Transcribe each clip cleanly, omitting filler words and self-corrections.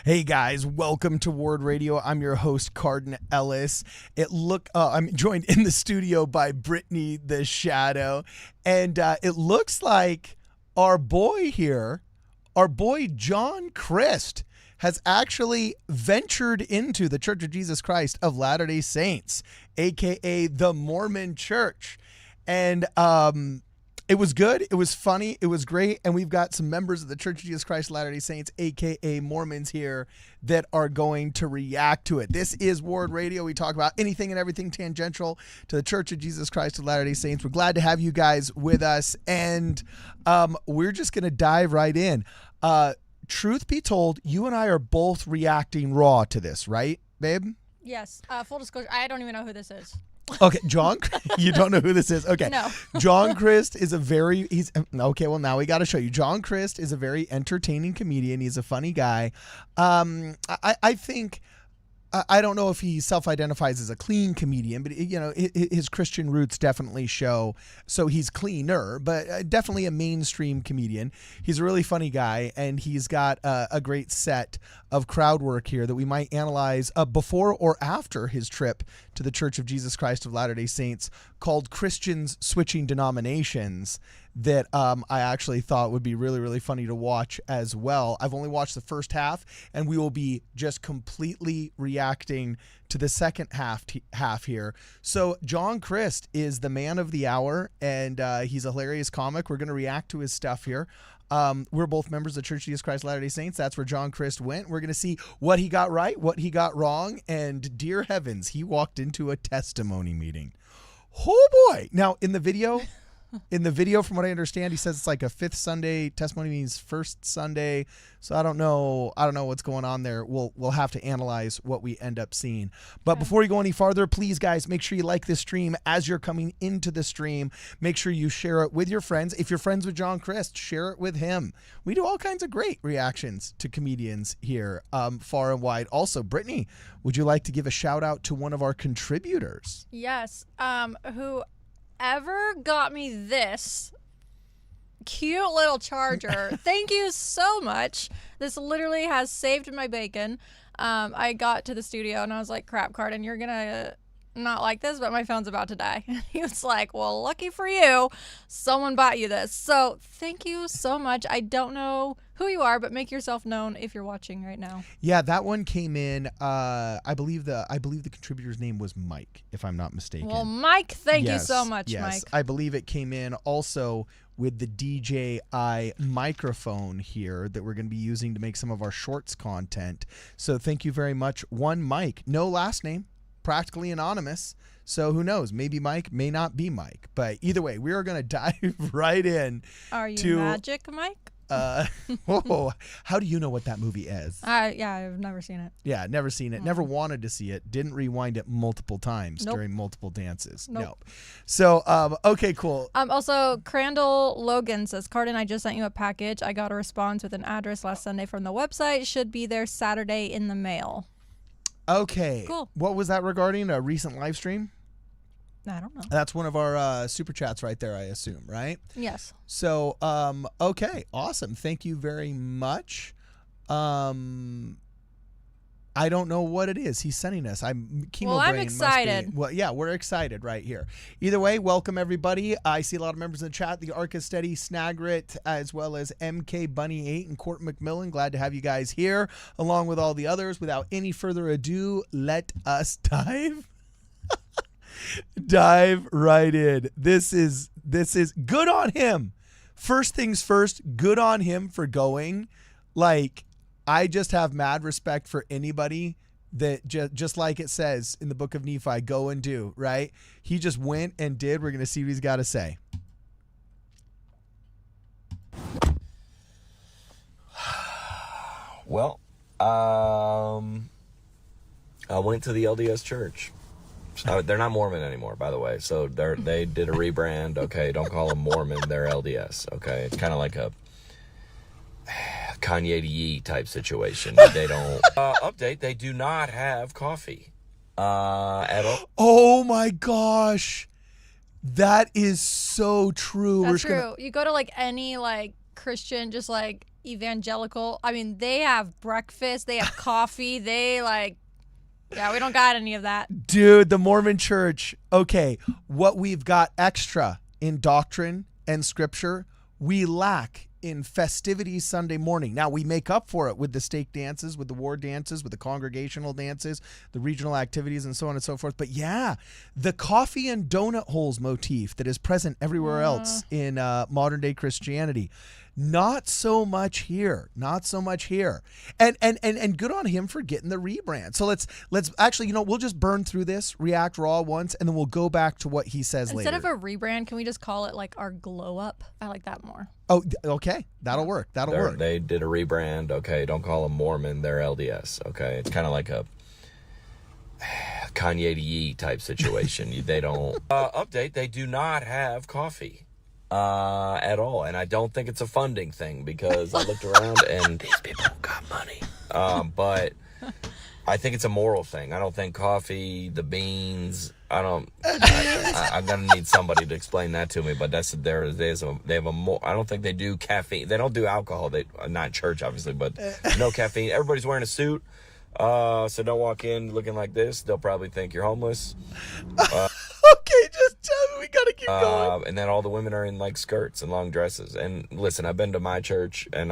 Hey guys, welcome to Word Radio. I'm your host, Cardin Ellis. I'm joined in the studio by Brittany the Shadow, and it looks like our boy here, our boy John Crist, has actually ventured into the Church of Jesus Christ of Latter-day Saints, aka the Mormon Church, and it was good. It was funny. It was great. And we've got some members of the Church of Jesus Christ of Latter-day Saints, a.k.a. Mormons here, that are going to react to it. This is Word Radio. We talk about anything and everything tangential to the Church of Jesus Christ of Latter-day Saints. We're glad to have you guys with us. And we're just going to dive right in. Truth be told, you and I are both reacting raw to this, right, babe? Yes. Full disclosure, I don't even know who this is. Okay, John, you don't know who this is? Okay. No. John Crist is now we got to show you. John Crist is a very entertaining comedian. He's a funny guy. I think, I don't know if he self-identifies as a clean comedian, but his Christian roots definitely show. So he's cleaner, but definitely a mainstream comedian. He's a really funny guy, and he's got a great set of crowd work here that we might analyze before or after his trip to the Church of Jesus Christ of Latter-day Saints, called Christians Switching Denominations, that I actually thought would be really, really funny to watch as well. I've only watched the first half, and we will be just completely reacting to the second half here. So John Crist is the man of the hour, and he's a hilarious comic. We're going to react to his stuff here. We're both members of the Church of Jesus Christ of Latter-day Saints. That's where John Crist went. We're going to see what he got right, what he got wrong, and dear heavens, he walked into a testimony meeting. Oh boy. Now in the video, from what I understand, he says it's like a fifth Sunday. Testimony means first Sunday. So I don't know what's going on there. We'll have to analyze what we end up seeing. But before we go any farther, please, guys, make sure you like this stream as you're coming into the stream. Make sure you share it with your friends. If you're friends with John Crist, share it with him. We do all kinds of great reactions to comedians here, far and wide. Also, Brittany, would you like to give a shout out to one of our contributors? Yes. Whoever got me this cute little charger, thank you so much. This literally has saved my bacon. I got to the studio and I was like, crap, Cardin, you're gonna not like this, but my phone's about to die. He was like, well, lucky for you, someone bought you this. So thank you so much. I don't know who you are, but make yourself known if you're watching right now. Yeah, that one came in. I believe the contributor's name was Mike, if I'm not mistaken. Well, Mike, thank you so much, Mike. I believe it came in also with the DJI microphone here that we're going to be using to make some of our shorts content. So thank you very much. One Mike, no last name, practically anonymous. So who knows? Maybe Mike, may not be Mike. But either way, we are going to dive right in. Are you Magic Mike? How do you know what that movie is? Yeah, I've never seen it. Yeah, never seen it. Never wanted to see it. Didn't rewind it multiple times during multiple dances. Nope. So, okay, cool. Also, Crandall Logan says, Cardin, I just sent you a package. I got a response with an address last Sunday from the website. Should be there Saturday in the mail. Okay. Cool. What was that regarding? A recent live stream? I don't know. That's one of our super chats right there, I assume, right? Yes. So, okay, awesome. Thank you very much. I don't know what it is he's sending us. I'm excited. Well, yeah, we're excited right here. Either way, welcome everybody. I see a lot of members in the chat. The Arca Steady, Snagrit, as well as MK Bunny 8 and Court McMillan. Glad to have you guys here, along with all the others. Without any further ado, let us dive right in. This is good on him. First things first, good on him for going. Like, I just have mad respect for anybody that just like it says in the book of Nephi, go and do, right? He just went and did. We're going to see what he's got to say. Well, I went to the LDS church. They're not Mormon anymore, by the way. So they did a rebrand. Okay, don't call them Mormon. They're LDS. Okay, it's kind of like a Kanye to Yee type situation. They don't update. They do not have coffee at all. Oh my gosh, that is so true. That's true. You go to like any like Christian, just like evangelical. I mean, they have breakfast, they have coffee, they yeah, we don't got any of that. Dude, the Mormon church, okay, what we've got extra in doctrine and scripture, we lack in festivities Sunday morning. Now, we make up for it with the stake dances, with the ward dances, with the congregational dances, the regional activities, and so on and so forth. But yeah, the coffee and donut holes motif that is present everywhere else in modern day Christianity. Not so much here. Not so much here. And good on him for getting the rebrand. So let's actually, we'll just burn through this, react raw once, and then we'll go back to what he says Instead later. of a rebrand, can we just call it like our glow up? I like that more. Oh, okay. That'll work. That'll work. They did a rebrand. Okay, don't call them Mormon. They're LDS. Okay, it's kind of like a Kanye to Yee type situation. They don't update. They do not have coffee at all, and I don't think it's a funding thing because I looked around and these people got money. But I think it's a moral thing. I don't think coffee, the beans. I'm gonna need somebody to explain that to me. But they have a more. I don't think they do caffeine. They don't do alcohol. They not church obviously, but no caffeine. Everybody's wearing a suit. So don't walk in looking like this. They'll probably think you're homeless. Okay, just tell me. We gotta keep going. And then all the women are in like skirts and long dresses. And listen, I've been to my church, and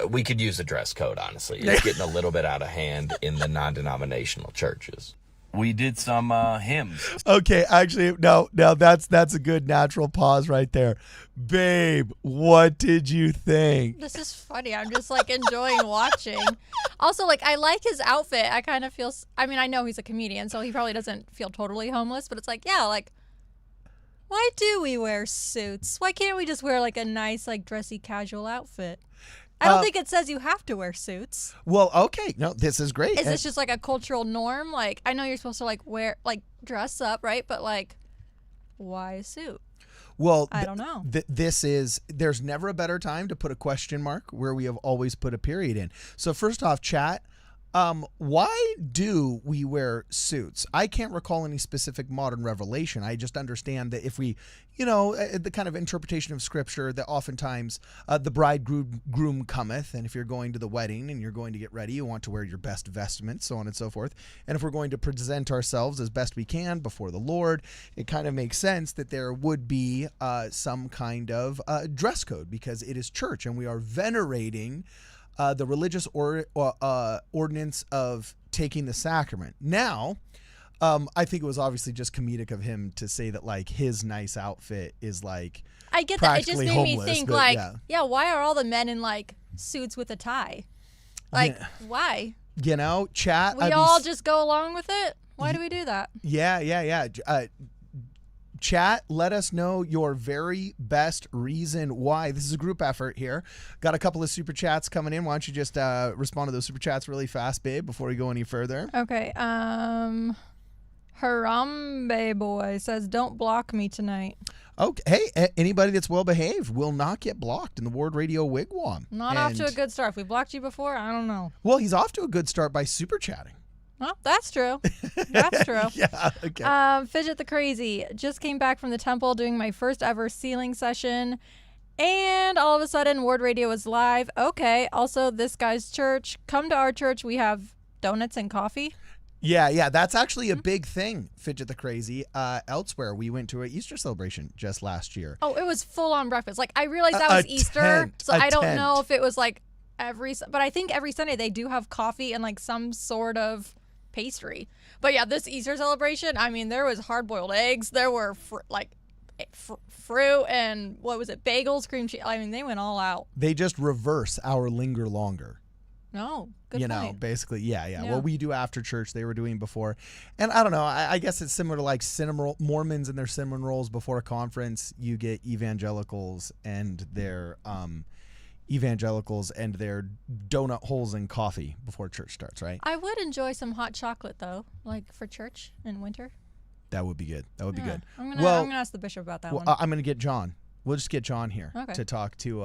we could use a dress code. Honestly, it's getting a little bit out of hand in the non-denominational churches. We did some hymns. Okay, actually, no, that's a good natural pause right there. Babe, what did you think? This is funny. I'm just enjoying watching. Also, I like his outfit. I kind of feel, I know he's a comedian, so he probably doesn't feel totally homeless, but it's why do we wear suits? Why can't we just wear a nice, dressy, casual outfit? I don't think it says you have to wear suits. Well, okay. No, this is great. Is this just a cultural norm? I know you're supposed to wear, dress up, right? But why a suit? Well, I don't know. There's never a better time to put a question mark where we have always put a period in. So first off, chat, why do we wear suits? I can't recall any specific modern revelation. I just understand that if we, the kind of interpretation of scripture that oftentimes the bridegroom cometh, and if you're going to the wedding and you're going to get ready, you want to wear your best vestments, so on and so forth. And if we're going to present ourselves as best we can before the Lord, it kind of makes sense that there would be some kind of dress code because it is church and we are venerating the religious ordinance of taking the sacrament. Now, I think it was obviously just comedic of him to say that his nice outfit is I get that. It just made me think yeah, why are all the men in suits with a tie? Why? Chat. We all just go along with it. Why do we do that? Yeah. Chat, let us know your very best reason why. This is a group effort here. Got a couple of super chats coming in. Why don't you just respond to those super chats really fast, babe, before we go any further? Okay. Harambe Boy says, don't block me tonight. Okay. Hey, anybody that's well behaved will not get blocked in the Ward Radio Wigwam. Not off to a good start. If we blocked you before, I don't know. Well, he's off to a good start by super chatting. Well, that's true. That's true. Yeah, okay. Fidget the Crazy. Just came back from the temple doing my first ever sealing session. And all of a sudden, Ward Radio is live. Okay. Also, this guy's church. Come to our church. We have donuts and coffee. Yeah. That's actually a big thing, Fidget the Crazy. Elsewhere, we went to an Easter celebration just last year. Oh, it was full on breakfast. I realized that was Easter. So I don't know if it was but I think every Sunday they do have coffee and some sort of pastry. But yeah, this Easter celebration, there was hard-boiled eggs. There were fruit and what was it? Bagels, cream cheese. They went all out. They just reverse our linger longer. No, good point. Basically, yeah. What we do after church, they were doing before. And I don't know, I guess it's similar to cinnamon Mormons and their cinnamon rolls before a conference. You get evangelicals and their donut holes and coffee before church starts, right? I would enjoy some hot chocolate though, for church in winter. That would be good. Be good. I'm gonna ask the bishop about that one. I'm gonna get John. We'll just get John here to talk to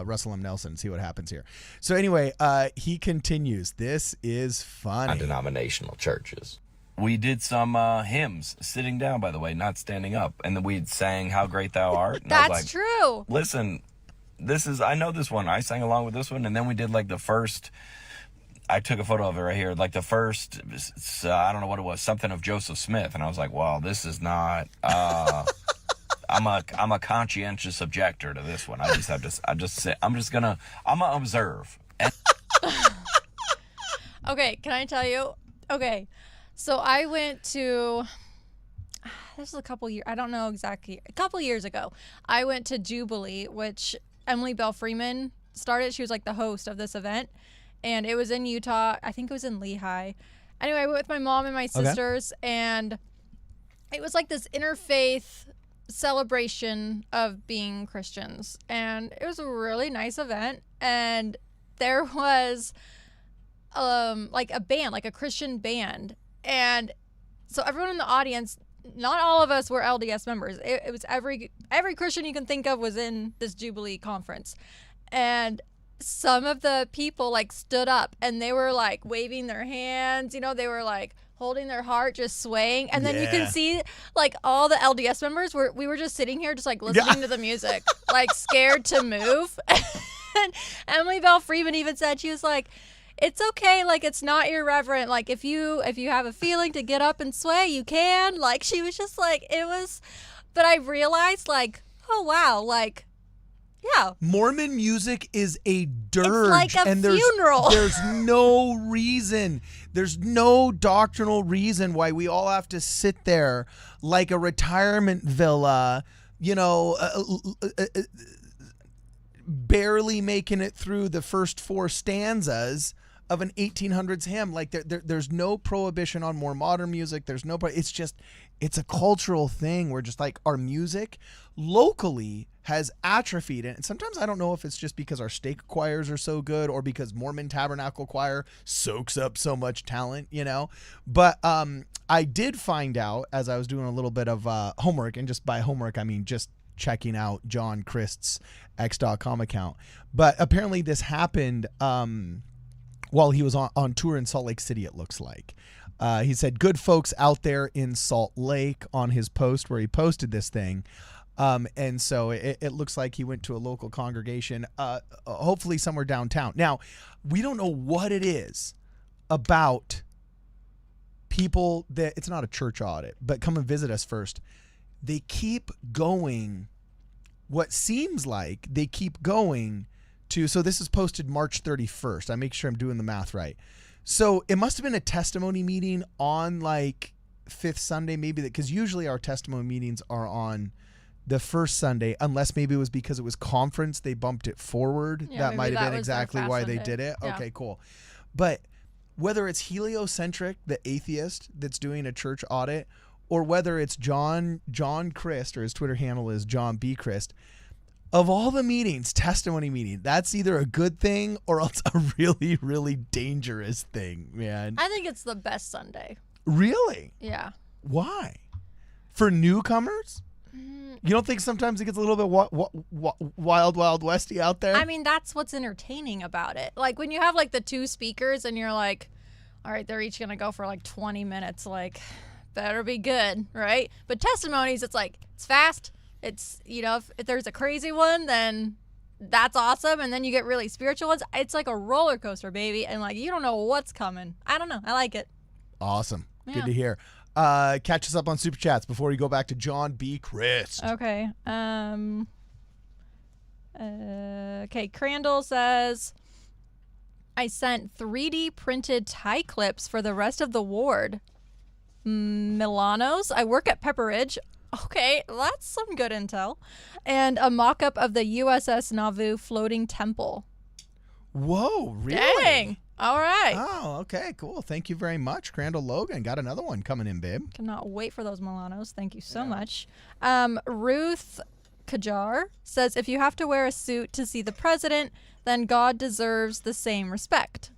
Russell M. Nelson and see what happens here. So anyway, he continues. This is funny. Non-denominational churches. We did some hymns sitting down, by the way, not standing up, and then we sang "How Great Thou Art." And That's true. Listen, I know this one. I sang along with this one, and then we did like the first. I took a photo of it right here, like the first. I don't know what it was, something of Joseph Smith, and I was like, "Wow, this is not." I'm a conscientious objector to this one. I'm gonna observe. Okay, can I tell you? Okay, so I went to. This was a couple years. I don't know exactly. A couple years ago, I went to Jubilee, which Emily Bell Freeman started. She was like the host of this event, and it was in Utah. I think it was in Lehigh. Anyway, I went with my mom and my sisters, and it was like this interfaith celebration of being Christians, and it was a really nice event. And there was like a band, like a Christian band, and so everyone in the audience, not all of us were LDS members. It was every Christian you can think of was in this Jubilee conference. And some of the people like stood up and they were like waving their hands, you know, they were like holding their heart, just swaying. And then you can see like all the LDS members we were just sitting here just like listening to the music, like scared to move. And Emily Bell Freeman even said, she was like, it's okay, like it's not irreverent, like if you have a feeling to get up and sway, you can. Like she was just like, it was, but I realized like, oh wow, like yeah, Mormon music is a dirge. It's like a and funeral. There's no reason. There's no doctrinal reason why we all have to sit there like a retirement villa, you know, barely making it through the first 4 stanzas of an 1800s hymn. Like there's no prohibition on more modern music. There's no, it's a cultural thing where just like our music locally has atrophied. And sometimes I don't know if it's just because our stake choirs are so good or because Mormon Tabernacle Choir soaks up so much talent, you know. But I did find out as I was doing a little bit of homework, and just by homework I mean just checking out John Crist's X.com account. But apparently this happened while he was on tour in Salt Lake City, it looks like. He said, good folks out there in Salt Lake on his post where he posted this thing. And so it looks like he went to a local congregation, hopefully somewhere downtown. Now, we don't know what it is about people that, it's not a church audit, but come and visit us first. They keep going, what seems like they keep going to, so this is posted March 31st. I make sure I'm doing the math right. So it must have been a testimony meeting on like 5th Sunday, maybe, because usually our testimony meetings are on the first Sunday, unless maybe it was because it was conference, they bumped it forward. Yeah, that might have been exactly why Sunday. they did it. Yeah. Okay, cool. But whether it's heliocentric, the atheist that's doing a church audit, or whether it's John Crist, or his Twitter handle is John B. Crist, of all the meetings, testimony meeting, that's either a good thing or else a really, really dangerous thing, man. I think it's the best Sunday. Really? Yeah. Why? For newcomers? You don't think sometimes it gets a little bit wild westy out there? I mean, that's what's entertaining about it. Like when you have like the 2 speakers and you're like, all right, they're each going to go for like 20 minutes. Like, better be good, right? But testimonies, it's like, it's fast. It's, you know, if there's a crazy one, then that's awesome. And then you get really spiritual ones. It's like a roller coaster, baby. And like, you don't know what's coming. I don't know. I like it. Awesome. Yeah. Good to hear. Catch us up on Super Chats before we go back to John B. Crist. Okay. Okay. Crandall says, I sent 3D printed tie clips for the rest of the ward. Milanos. I work at Pepperidge. Okay, that's some good intel. And a mock-up of the USS Nauvoo floating temple. Whoa, really? Dang. All right. Oh, okay, cool. Thank you very much, Crandall Logan. Got another one coming in, babe. Cannot wait for those Milanos. Thank you so much. Ruth Kajar says, if you have to wear a suit to see the president, then God deserves the same respect.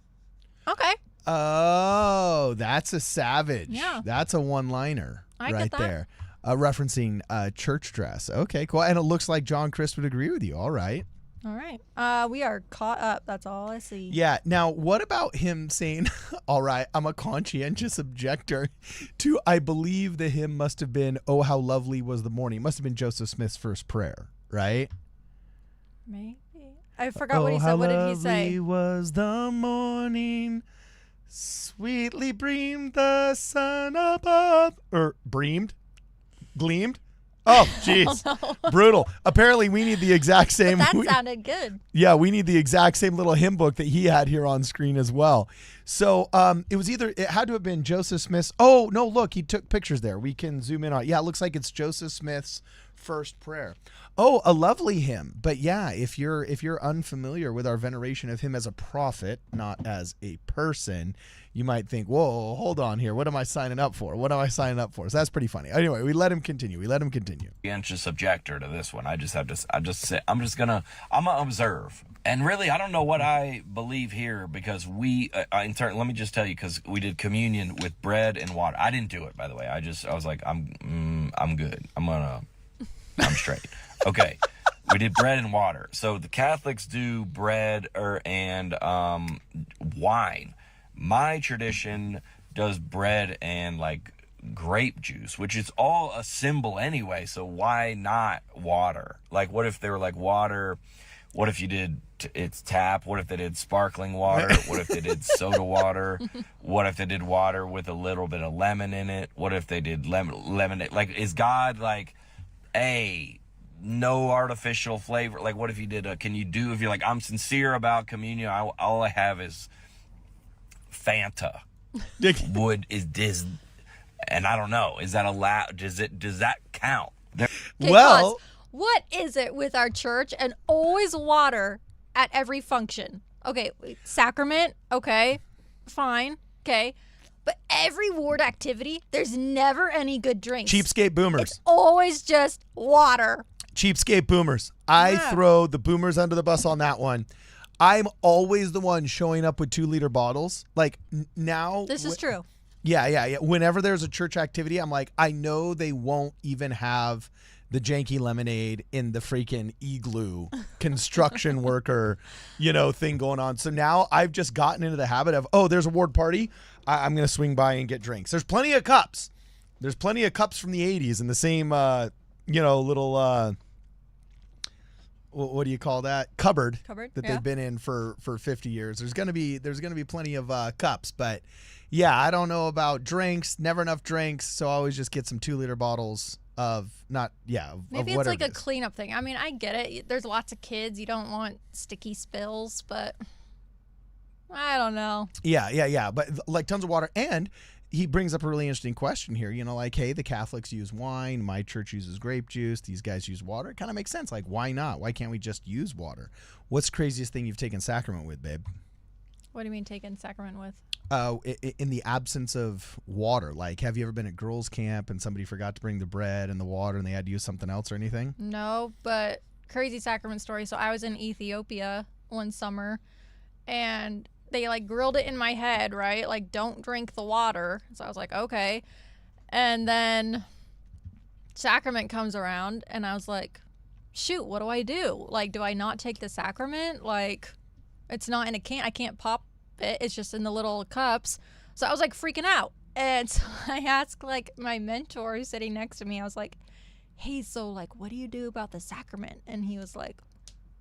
Okay. Oh, that's a savage. Yeah. That's a one-liner I get right that. there. Referencing church dress. Okay, cool. And it looks like John Crist would agree with you. All right. All right. We are caught up. That's all I see. Yeah. Now, what about him saying, all right, I'm a conscientious objector to, I believe the hymn must have been, oh, how lovely was the morning. It must have been Joseph Smith's first prayer, right? Maybe. I forgot what he said. What did he say? Lovely was the morning, sweetly breamed the sun above. Or breamed? Gleamed? Oh, jeez. Oh, no. Brutal. Apparently, we need the exact same. That sounded good. Yeah, we need the exact same little hymn book that he had here on screen as well. So it had to have been Joseph Smith's. Oh, no, look, he took pictures there. We can zoom in on it. Yeah, it looks like it's Joseph Smith's first prayer. Oh, a lovely hymn. But yeah, if you're unfamiliar with our veneration of him as a prophet, not as a person, you might think, whoa, hold on here. What am I signing up for? What am I signing up for? So that's pretty funny. Anyway, we let him continue. Conscientious objector to this one. I'm gonna observe. And really, I don't know what I believe here because let me just tell you, because we did communion with bread and water. I didn't do it, by the way. I was like, I'm good. I'm straight. Okay. We did bread and water. So the Catholics do bread and wine. My tradition does bread and like grape juice, which is all a symbol anyway. So why not water? Like, what if they were like water? What if you did it's tap? What if they did sparkling water? What if they did soda water? What if they did water with a little bit of lemon in it? What if they did lemonade? Like, is God like, no artificial flavor? Like, what if you did if you're like, I'm sincere about communion, all I have is Fanta. And I don't know, is that allowed? Does that count? Okay, Well, pause. What is it with our church and always water at every function? Okay, sacrament, okay, fine, okay. But every ward activity, there's never any good drinks. cheapskate boomers. It's always just water. Cheapskate boomers. I Yeah. throw the boomers under the bus on that one. I'm always the one showing up with 2-liter bottles. Like now. This is true. Yeah. Whenever there's a church activity, I'm like, I know they won't even have the janky lemonade in the freaking igloo construction worker, thing going on. So now I've just gotten into the habit of, there's a ward party. I'm going to swing by and get drinks. There's plenty of cups. There's plenty of cups from the 80s in the same, little, what do you call that? Cupboard that yeah. they've been in for 50 years. There's going to be plenty of cups, but yeah, I don't know about drinks, never enough drinks. So I always just get some 2-liter bottles of Maybe it's like a cleanup thing. I mean, I get it. There's lots of kids. You don't want sticky spills, but I don't know. Yeah. But like tons of water. And he brings up a really interesting question here. Like, hey, the Catholics use wine. My church uses grape juice. These guys use water. It kind of makes sense. Like, why not? Why can't we just use water? What's the craziest thing you've taken sacrament with, babe? What do you mean taking sacrament with? In the absence of water. Like, have you ever been at girls' camp and somebody forgot to bring the bread and the water and they had to use something else or anything? No, but crazy sacrament story. So I was in Ethiopia one summer and they like grilled it in my head, right? Like, don't drink the water. So I was like, okay. And then sacrament comes around and I was like, shoot, what do I do? Like, do I not take the sacrament? Like, it's not in a can. I can't pop it. It's just in the little cups. So I was like freaking out. And so I asked like my mentor who's sitting next to me, I was like, hey, so like, what do you do about the sacrament? And he was like,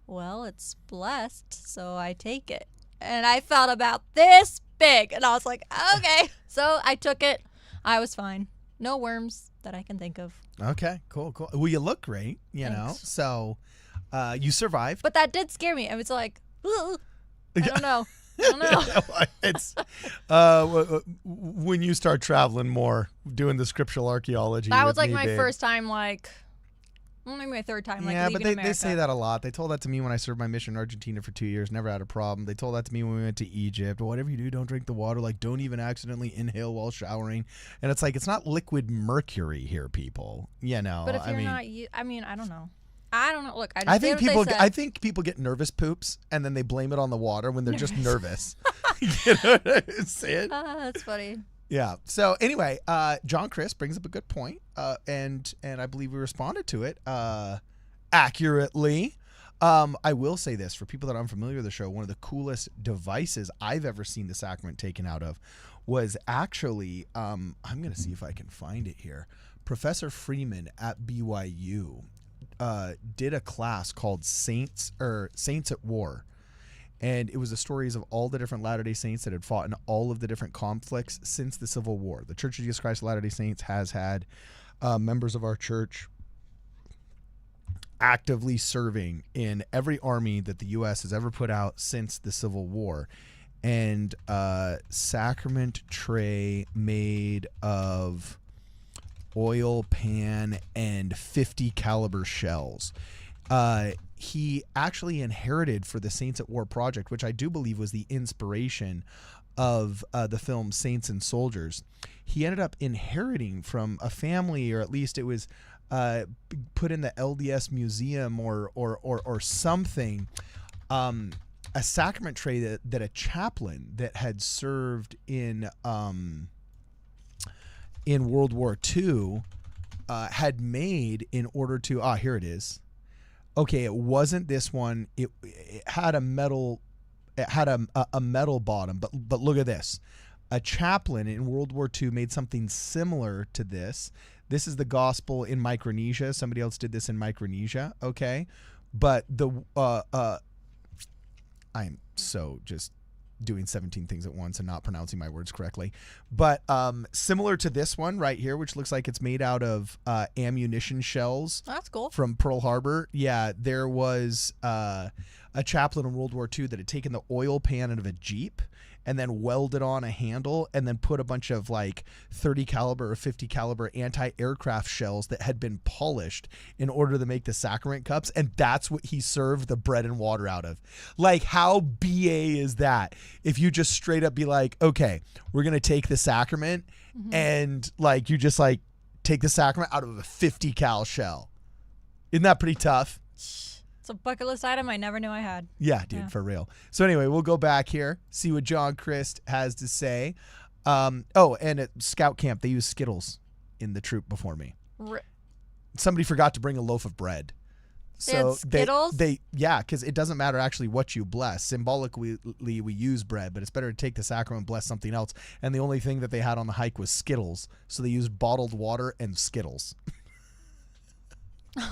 well, it's blessed, so I take it. And I felt about this big. And I was like, okay. So I took it. I was fine. No worms that I can think of. Okay, cool. Well, you look great, Thanks. So you survived. But that did scare me. I was like, ooh, I don't know. It's when you start traveling more, doing the scriptural archaeology. That was with like me, my babe. first time, like, well, maybe my third time, like, Yeah, but leaving they America. say that a lot. They told that to me when I served my mission in Argentina for 2 years. Never had a problem. They told that to me when we went to Egypt. Whatever you do, don't drink the water. Like, don't even accidentally inhale while showering. And it's like, it's not liquid mercury here, people. But if you're not, I don't know. I don't know. Look, I just I think did what they said. I think people get nervous poops and then they blame it on the water when they're just nervous. You know what I'm saying? That's funny. Yeah. So anyway, John Crist brings up a good point, and I believe we responded to it accurately. I will say this for people that are unfamiliar with the show. One of the coolest devices I've ever seen the sacrament taken out of was actually I'm going to see if I can find it here. Professor Freeman at BYU did a class called Saints at War. And it was the stories of all the different Latter-day Saints that had fought in all of the different conflicts since the Civil War. The Church of Jesus Christ of Latter-day Saints has had members of our church actively serving in every army that the U.S. has ever put out since the Civil War. And sacrament tray made of oil pan and .50 caliber shells. He actually inherited for the Saints at War project, which I do believe was the inspiration of the film Saints and Soldiers. He ended up inheriting from a family, or at least it was put in the LDS museum or something, a sacrament tray that a chaplain that had served in World War II had made in order to here it is. Okay, it wasn't this one. It had a metal. It had a metal bottom, but look at this. A chaplain in World War II made something similar to this. This is the gospel in Micronesia. Somebody else did this in Micronesia. Okay, but I'm so just doing 17 things at once and not pronouncing my words correctly. But similar to this one right here, which looks like it's made out of ammunition shells. That's cool. From Pearl Harbor. Yeah, there was a chaplain in World War II that had taken the oil pan out of a Jeep and then welded on a handle and then put a bunch of like 30 caliber or 50 caliber anti-aircraft shells that had been polished in order to make the sacrament cups. And that's what he served the bread and water out of. Like, how BA is that? If you just straight up be like, okay, we're going to take the sacrament and like, you just like take the sacrament out of a 50 cal shell. Isn't that pretty tough? It's a bucket list item I never knew I had. Yeah, dude, for real. So anyway, we'll go back here, see what John Crist has to say. And at Scout Camp, they use Skittles in the troop before me. Somebody forgot to bring a loaf of bread. So Skittles? because it doesn't matter actually what you bless. Symbolically, we use bread, but it's better to take the sacrament and bless something else. And the only thing that they had on the hike was Skittles. So they used bottled water and Skittles.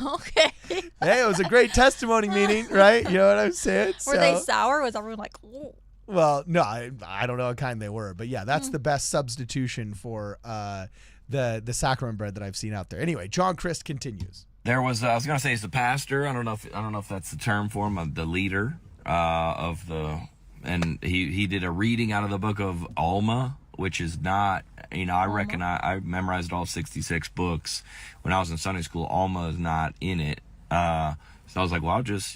Okay. Hey, it was a great testimony meeting, right? You know what I'm saying? Were they sour? Was everyone like, ooh? Well, no, I don't know what kind they were, but yeah, that's the best substitution for the sacrament bread that I've seen out there. Anyway, John Crist continues. There was I was gonna say he's the pastor. I don't know if that's the term for him, the leader of the, and he did a reading out of the book of Alma, which is not, I reckon I memorized all 66 books when I was in Sunday school. Alma is not in it. So I was like, well, I'm just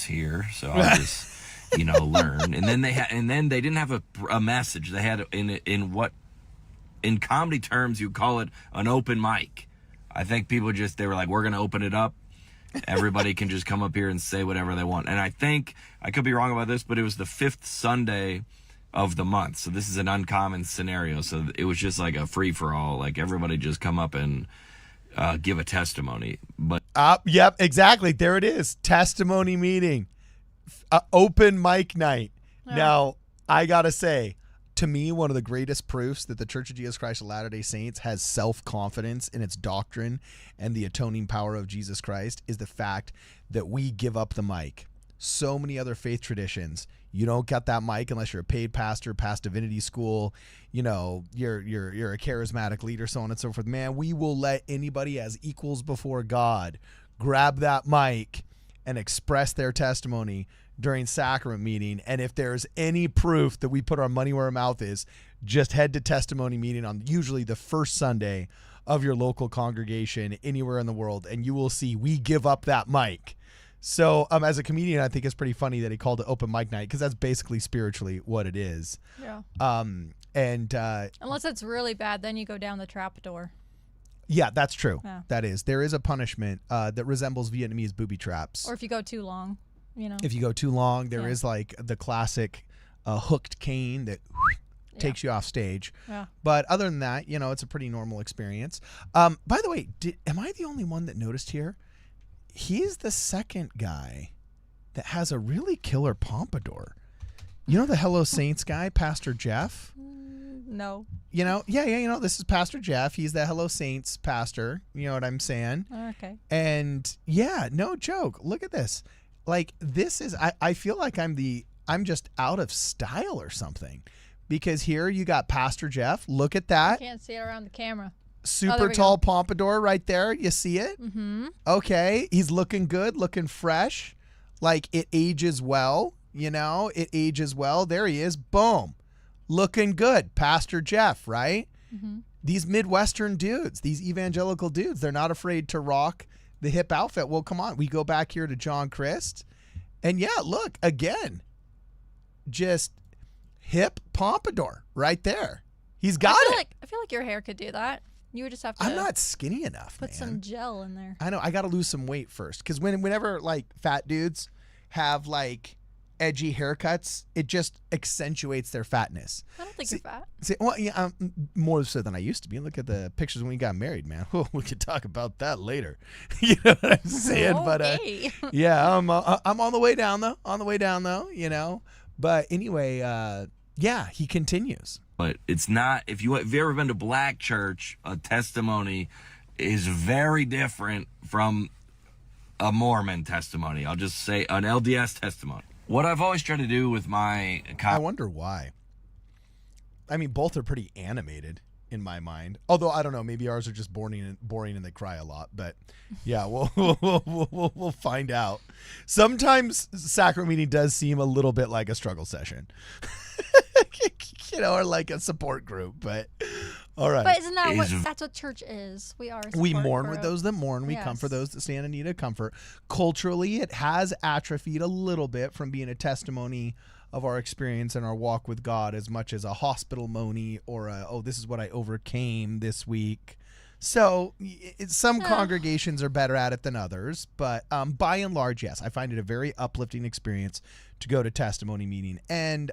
here. So I'll just, learn. And then they didn't have a message. They had in comedy terms, you call it an open mic. I think people they were like, we're going to open it up. Everybody can just come up here and say whatever they want. And I think, I could be wrong about this, but it was the 5th Sunday of the month. So this is an uncommon scenario. So it was just like a free for all. Like everybody just come up and give a testimony. But yep, exactly. There it is. Testimony meeting. Open mic night. Yeah. Now, I got to say, to me, one of the greatest proofs that the Church of Jesus Christ of Latter-day Saints has self-confidence in its doctrine and the atoning power of Jesus Christ is the fact that we give up the mic. So many other faith traditions, you don't get that mic unless you're a paid pastor, past divinity school, you're a charismatic leader, so on and so forth. Man, we will let anybody as equals before God grab that mic and express their testimony during sacrament meeting. And if there's any proof that we put our money where our mouth is, just head to testimony meeting on usually the first Sunday of your local congregation anywhere in the world, and you will see we give up that mic. So as a comedian, I think it's pretty funny that he called it open mic night, because that's basically spiritually what it is. Yeah. Unless it's really bad, then you go down the trapdoor. Yeah, that's true. Yeah. That is. There is a punishment that resembles Vietnamese booby traps. Or if you go too long, If you go too long, there is like the classic hooked cane that takes you off stage. Yeah. But other than that, it's a pretty normal experience. By the way, am I the only one that noticed here? He's the second guy that has a really killer pompadour. The Hello Saints guy, Pastor Jeff? No. Yeah, this is Pastor Jeff. He's the Hello Saints pastor. You know what I'm saying? Okay. And yeah, no joke. Look at this. Like, this is, I feel like I'm just out of style or something, because here you got Pastor Jeff. Look at that. I can't see it around the camera. Super tall pompadour right there. You see it? Mm-hmm. Okay. He's looking good, looking fresh. Like, it ages well, it ages well. There he is. Boom. Looking good. Pastor Jeff, right? Mm-hmm. These Midwestern dudes, these evangelical dudes, they're not afraid to rock the hip outfit. Well, come on. We go back here to John Crist. And yeah, look, again, just hip pompadour right there. He's got it. I feel like your hair could do that. You would just have to. I'm not skinny enough, put man. some gel in there. I know. I got to lose some weight first, because whenever like fat dudes have like edgy haircuts, it just accentuates their fatness. I don't think you're fat. Well, yeah, more so than I used to be. Look at the pictures when we got married, man. Oh, we could talk about that later. You know what I'm saying? Okay. But yeah, I'm on the way down though. But anyway, yeah, he continues. But it's not, if you've ever been to black church, a testimony is very different from a Mormon testimony. I'll just say an LDS testimony. What I've always tried to do with my... I wonder why. I mean, both are pretty animated in my mind. Although, I don't know, maybe ours are just boring and they cry a lot. But yeah, we'll find out. Sometimes Sacrament meeting does seem a little bit like a struggle session. Or like a support group, but all right. But isn't that that's what church is? We are a support We mourn group. with those that mourn. We comfort those that stand in need of comfort. Culturally, it has atrophied a little bit from being a testimony of our experience and our walk with God, as much as a hospital money or this is what I overcame this week. So some congregations are better at it than others, but by and large, yes, I find it a very uplifting experience to go to testimony meeting. And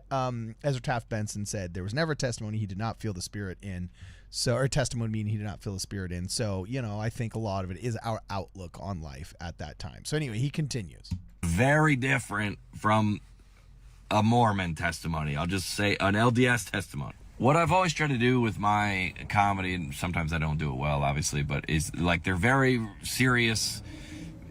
Ezra Taft Benson said there was never a testimony he did not feel the Spirit in. So, or testimony meeting he did not feel the Spirit in. So, I think a lot of it is our outlook on life at that time. So anyway, he continues. Very different from a Mormon testimony. I'll just say an LDS testimony. What I've always tried to do with my comedy, and sometimes I don't do it well, obviously, but is like they're very serious,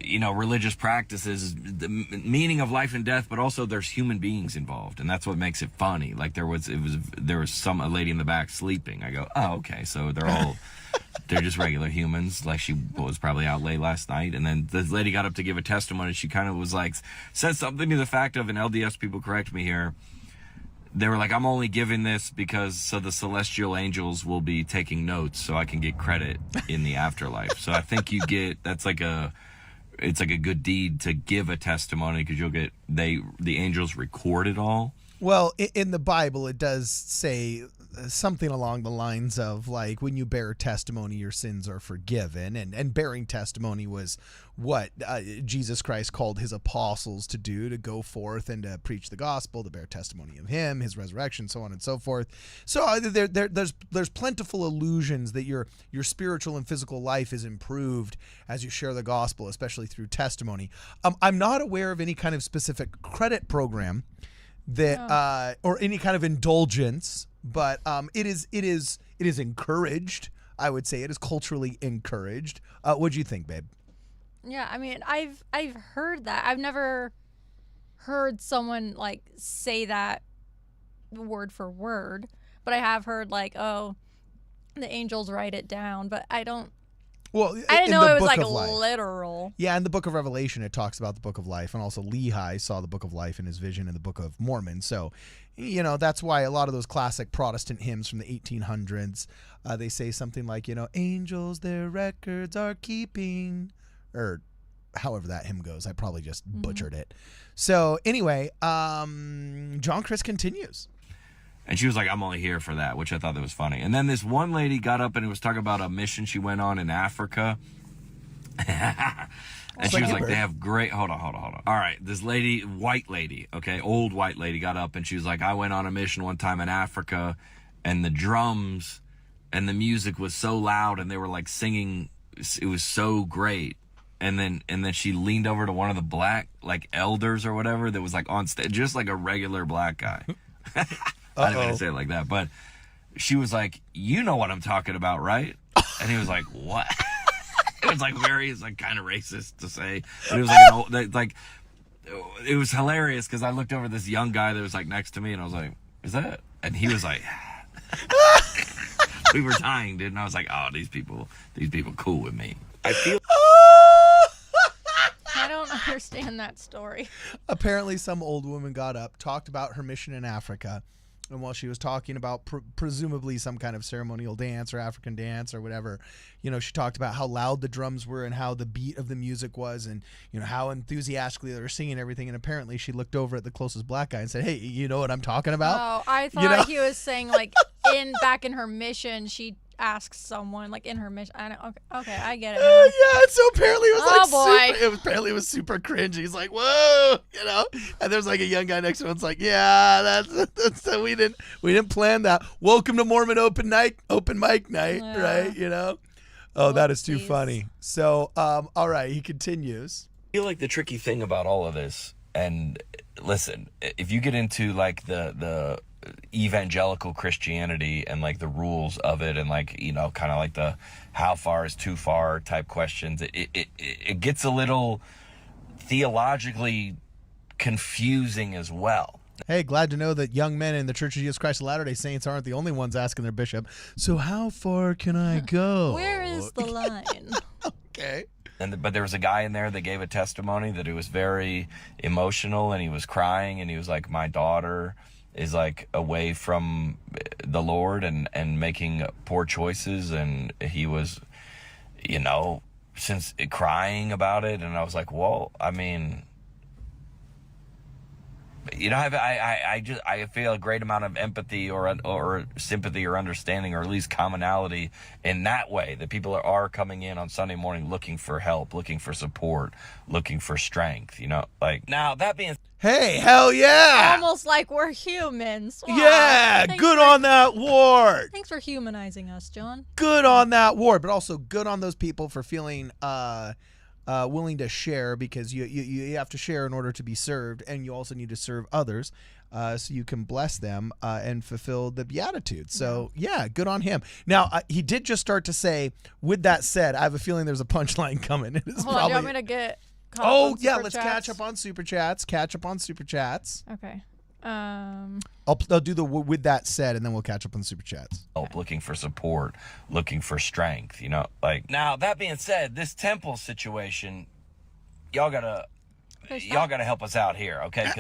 religious practices, the meaning of life and death, but also there's human beings involved, and that's what makes it funny. Like there was a lady in the back sleeping. I go, oh, okay, so they're just regular humans. Like she was probably out late last night, and then this lady got up to give a testimony. She kind of was like, said something to the fact of, and LDS people correct me here. They were like, I'm only giving this because so the celestial angels will be taking notes so I can get credit in the afterlife. So I think it's like a good deed to give a testimony, because you'll get, the angels record it all. Well, in the Bible, it does say something along the lines of, like, when you bear testimony, your sins are forgiven. And bearing testimony was what Jesus Christ called his apostles to do, to go forth and to preach the gospel, to bear testimony of him, his resurrection, so on and so forth. So there's plentiful allusions that your spiritual and physical life is improved as you share the gospel, especially through testimony. I'm not aware of any kind of specific credit program that or any kind of indulgence, but it is encouraged. I would say it is culturally encouraged. What do you think, babe? Yeah, I mean, I've heard that. I've never heard someone like say that word for word, but I have heard like, oh, the angels write it down, but I don't. Well, I didn't know it was like literal. Yeah, in the Book of Revelation, it talks about the Book of Life, and also Lehi saw the Book of Life in his vision in the Book of Mormon. So, that's why a lot of those classic Protestant hymns from the 1800s, they say something like, angels their records are keeping, or however that hymn goes. I probably just butchered it. So anyway, John Crist continues. And she was like, I'm only here for that, which I thought that was funny. And then this one lady got up and was talking about a mission she went on in Africa. And she was like, they have great... Hold on. All right, this lady, white lady, okay, old white lady got up and she was like, I went on a mission one time in Africa, and the drums and the music was so loud and they were like singing. It was so great. And then she leaned over to one of the black, like, elders or whatever that was like on stage, just like a regular black guy. I didn't mean to say it like that, but she was like, "You know what I'm talking about, right?" And he was like, "What?" It was like kind of racist to say, but it was like it was hilarious because I looked over this young guy that was like next to me, and I was like, "Is that?" And he was like, we were dying, dude. And I was like, "Oh, these people cool with me." I feel. I don't understand that story. Apparently, some old woman got up, talked about her mission in Africa, and while she was talking about presumably some kind of ceremonial dance or African dance or whatever, she talked about how loud the drums were and how the beat of the music was, and how enthusiastically they were singing everything. And apparently, she looked over at the closest black guy and said, "Hey, you know what I'm talking about?" Oh, I thought he was saying like back in her mission, she asked someone like in her mission. Okay, I get it. Yeah, so apparently it was boy. It was super cringy. He's like, "Whoa," and there's like a young guy next to him. It's like, "Yeah, that's we didn't plan that. Welcome to Mormon open mic night, right? Oh, that is too funny. So, all right, he continues. I feel like the tricky thing about all of this, and listen, if you get into like the evangelical Christianity and like the rules of it, and like kind of like the how far is too far type questions, it gets a little theologically confusing as well. Hey, glad to know that young men in the Church of Jesus Christ of Latter-day Saints aren't the only ones asking their bishop, "So how far can I go? Where is the line?" Okay. But there was a guy in there that gave a testimony that it was very emotional, and he was crying, and he was like, "My daughter is like away from the Lord and making poor choices," and he was, since crying about it. And I was like, well, I mean, I feel a great amount of empathy or sympathy or understanding, or at least commonality in that way, that people are coming in on Sunday morning looking for help, looking for support, looking for strength, like. Now, that being Hey, hell yeah. Almost like we're humans. Wow. Yeah, good on that ward. Thanks for humanizing us, John. Good on that ward, but also good on those people for feeling willing to share, because you have to share in order to be served, and you also need to serve others so you can bless them and fulfill the Beatitudes. So, yeah, good on him. Now, he did just start to say, with that said, I have a feeling there's a punchline coming. Hold on, do you want me to get... Oh, yeah, let's catch up on Super Chats. Okay. I'll do the with that said, and then we'll catch up on Super Chats. Looking for support, looking for strength, like. Now, that being said, this temple situation, y'all gotta help us out here, okay?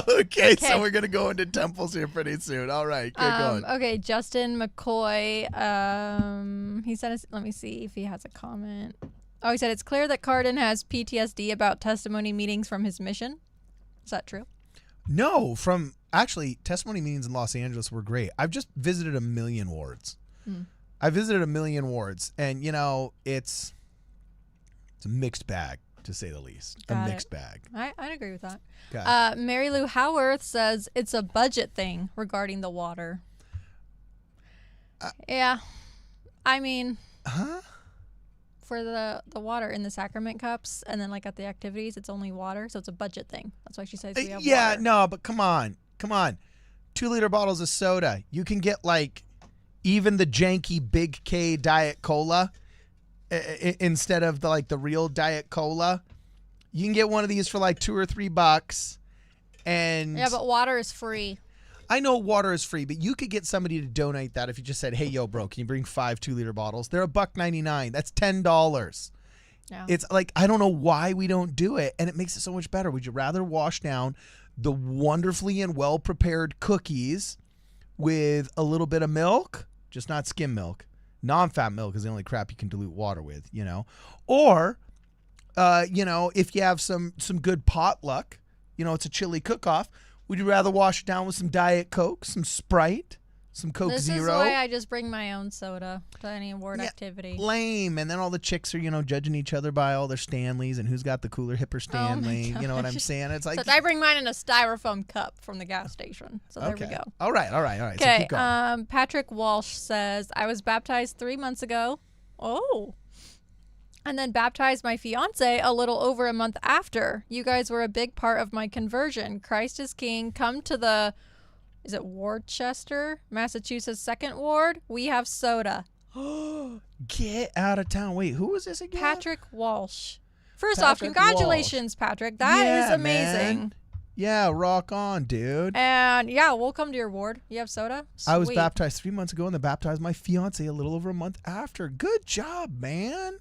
Okay, so we're gonna go into temples here pretty soon. All right, get going. Okay, Justin McCoy. He said, let me see if he has a comment. Oh, he said, it's clear that Cardin has PTSD about testimony meetings from his mission. Is that true? No, actually, testimony meetings in Los Angeles were great. I've just visited a million wards. I visited a million wards, and it's a mixed bag, to say the least. Got a mixed bag. I'd agree with that. Okay. Mary Lou Howarth says it's a budget thing regarding the water. Yeah, I mean, for the water in the sacrament cups, and then like at the activities, it's only water, so it's a budget thing. That's why she says we have water. No, but come on, 2-liter bottles of soda. You can get like even the janky Big K Diet Cola instead of the real Diet Cola. You can get one of these for like $2 or $3, and yeah, but water is free. I know water is free, but you could get somebody to donate that if you just said, "Hey, yo, bro, can you bring 5 2-liter bottles?" They're $1.99. That's $10. Yeah. It's like, I don't know why we don't do it, and it makes it so much better. Would you rather wash down the wonderfully and well-prepared cookies with a little bit of milk, just not skim milk? Non-fat milk is the only crap you can dilute water with, Or, if you have some good potluck, it's a chili cook-off, would you rather wash it down with some Diet Coke, some Sprite, some Coke Zero? This is why I just bring my own soda to any award activity. Lame. And then all the chicks are, judging each other by all their Stanleys and who's got the cooler, hipper Stanley. You know what I'm saying? It's like, so I bring mine in a styrofoam cup from the gas station. So there we go. All right. Okay. So keep going. Patrick Walsh says, I was baptized 3 months ago. Oh. And then baptized my fiance a little over a month after. You guys were a big part of my conversion. Christ is King. Come to the is it Worcester, Massachusetts 2nd Ward? We have soda. Get out of town. Wait, who was this again? Patrick Walsh. First off, Patrick congratulations, Patrick. That is amazing. Man. Yeah, rock on, dude. And yeah, we'll come to your ward. You have soda? I was Sweet. baptized 3 months ago and then baptized my fiance a little over a month after. Good job, man.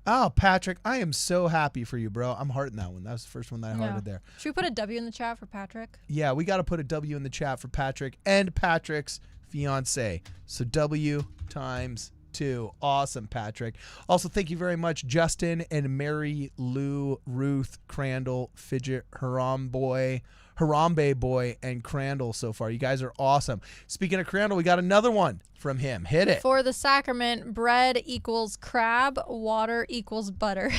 Oh, Patrick, I am so happy for you, bro. I'm hearting that one. That was the first one that I hearted there. Should we put a W in the chat for Patrick? Yeah, we got to put a W in the chat for Patrick and Patrick's fiance. So W times 2. Awesome, Patrick. Also, thank you very much, Justin and Mary Lou, Ruth, Crandall, Fidget, Harambe Boy, and Crandall so far. You guys are awesome. Speaking of Crandall, we got another one from him. Hit it. For the sacrament, bread equals crab, water equals butter.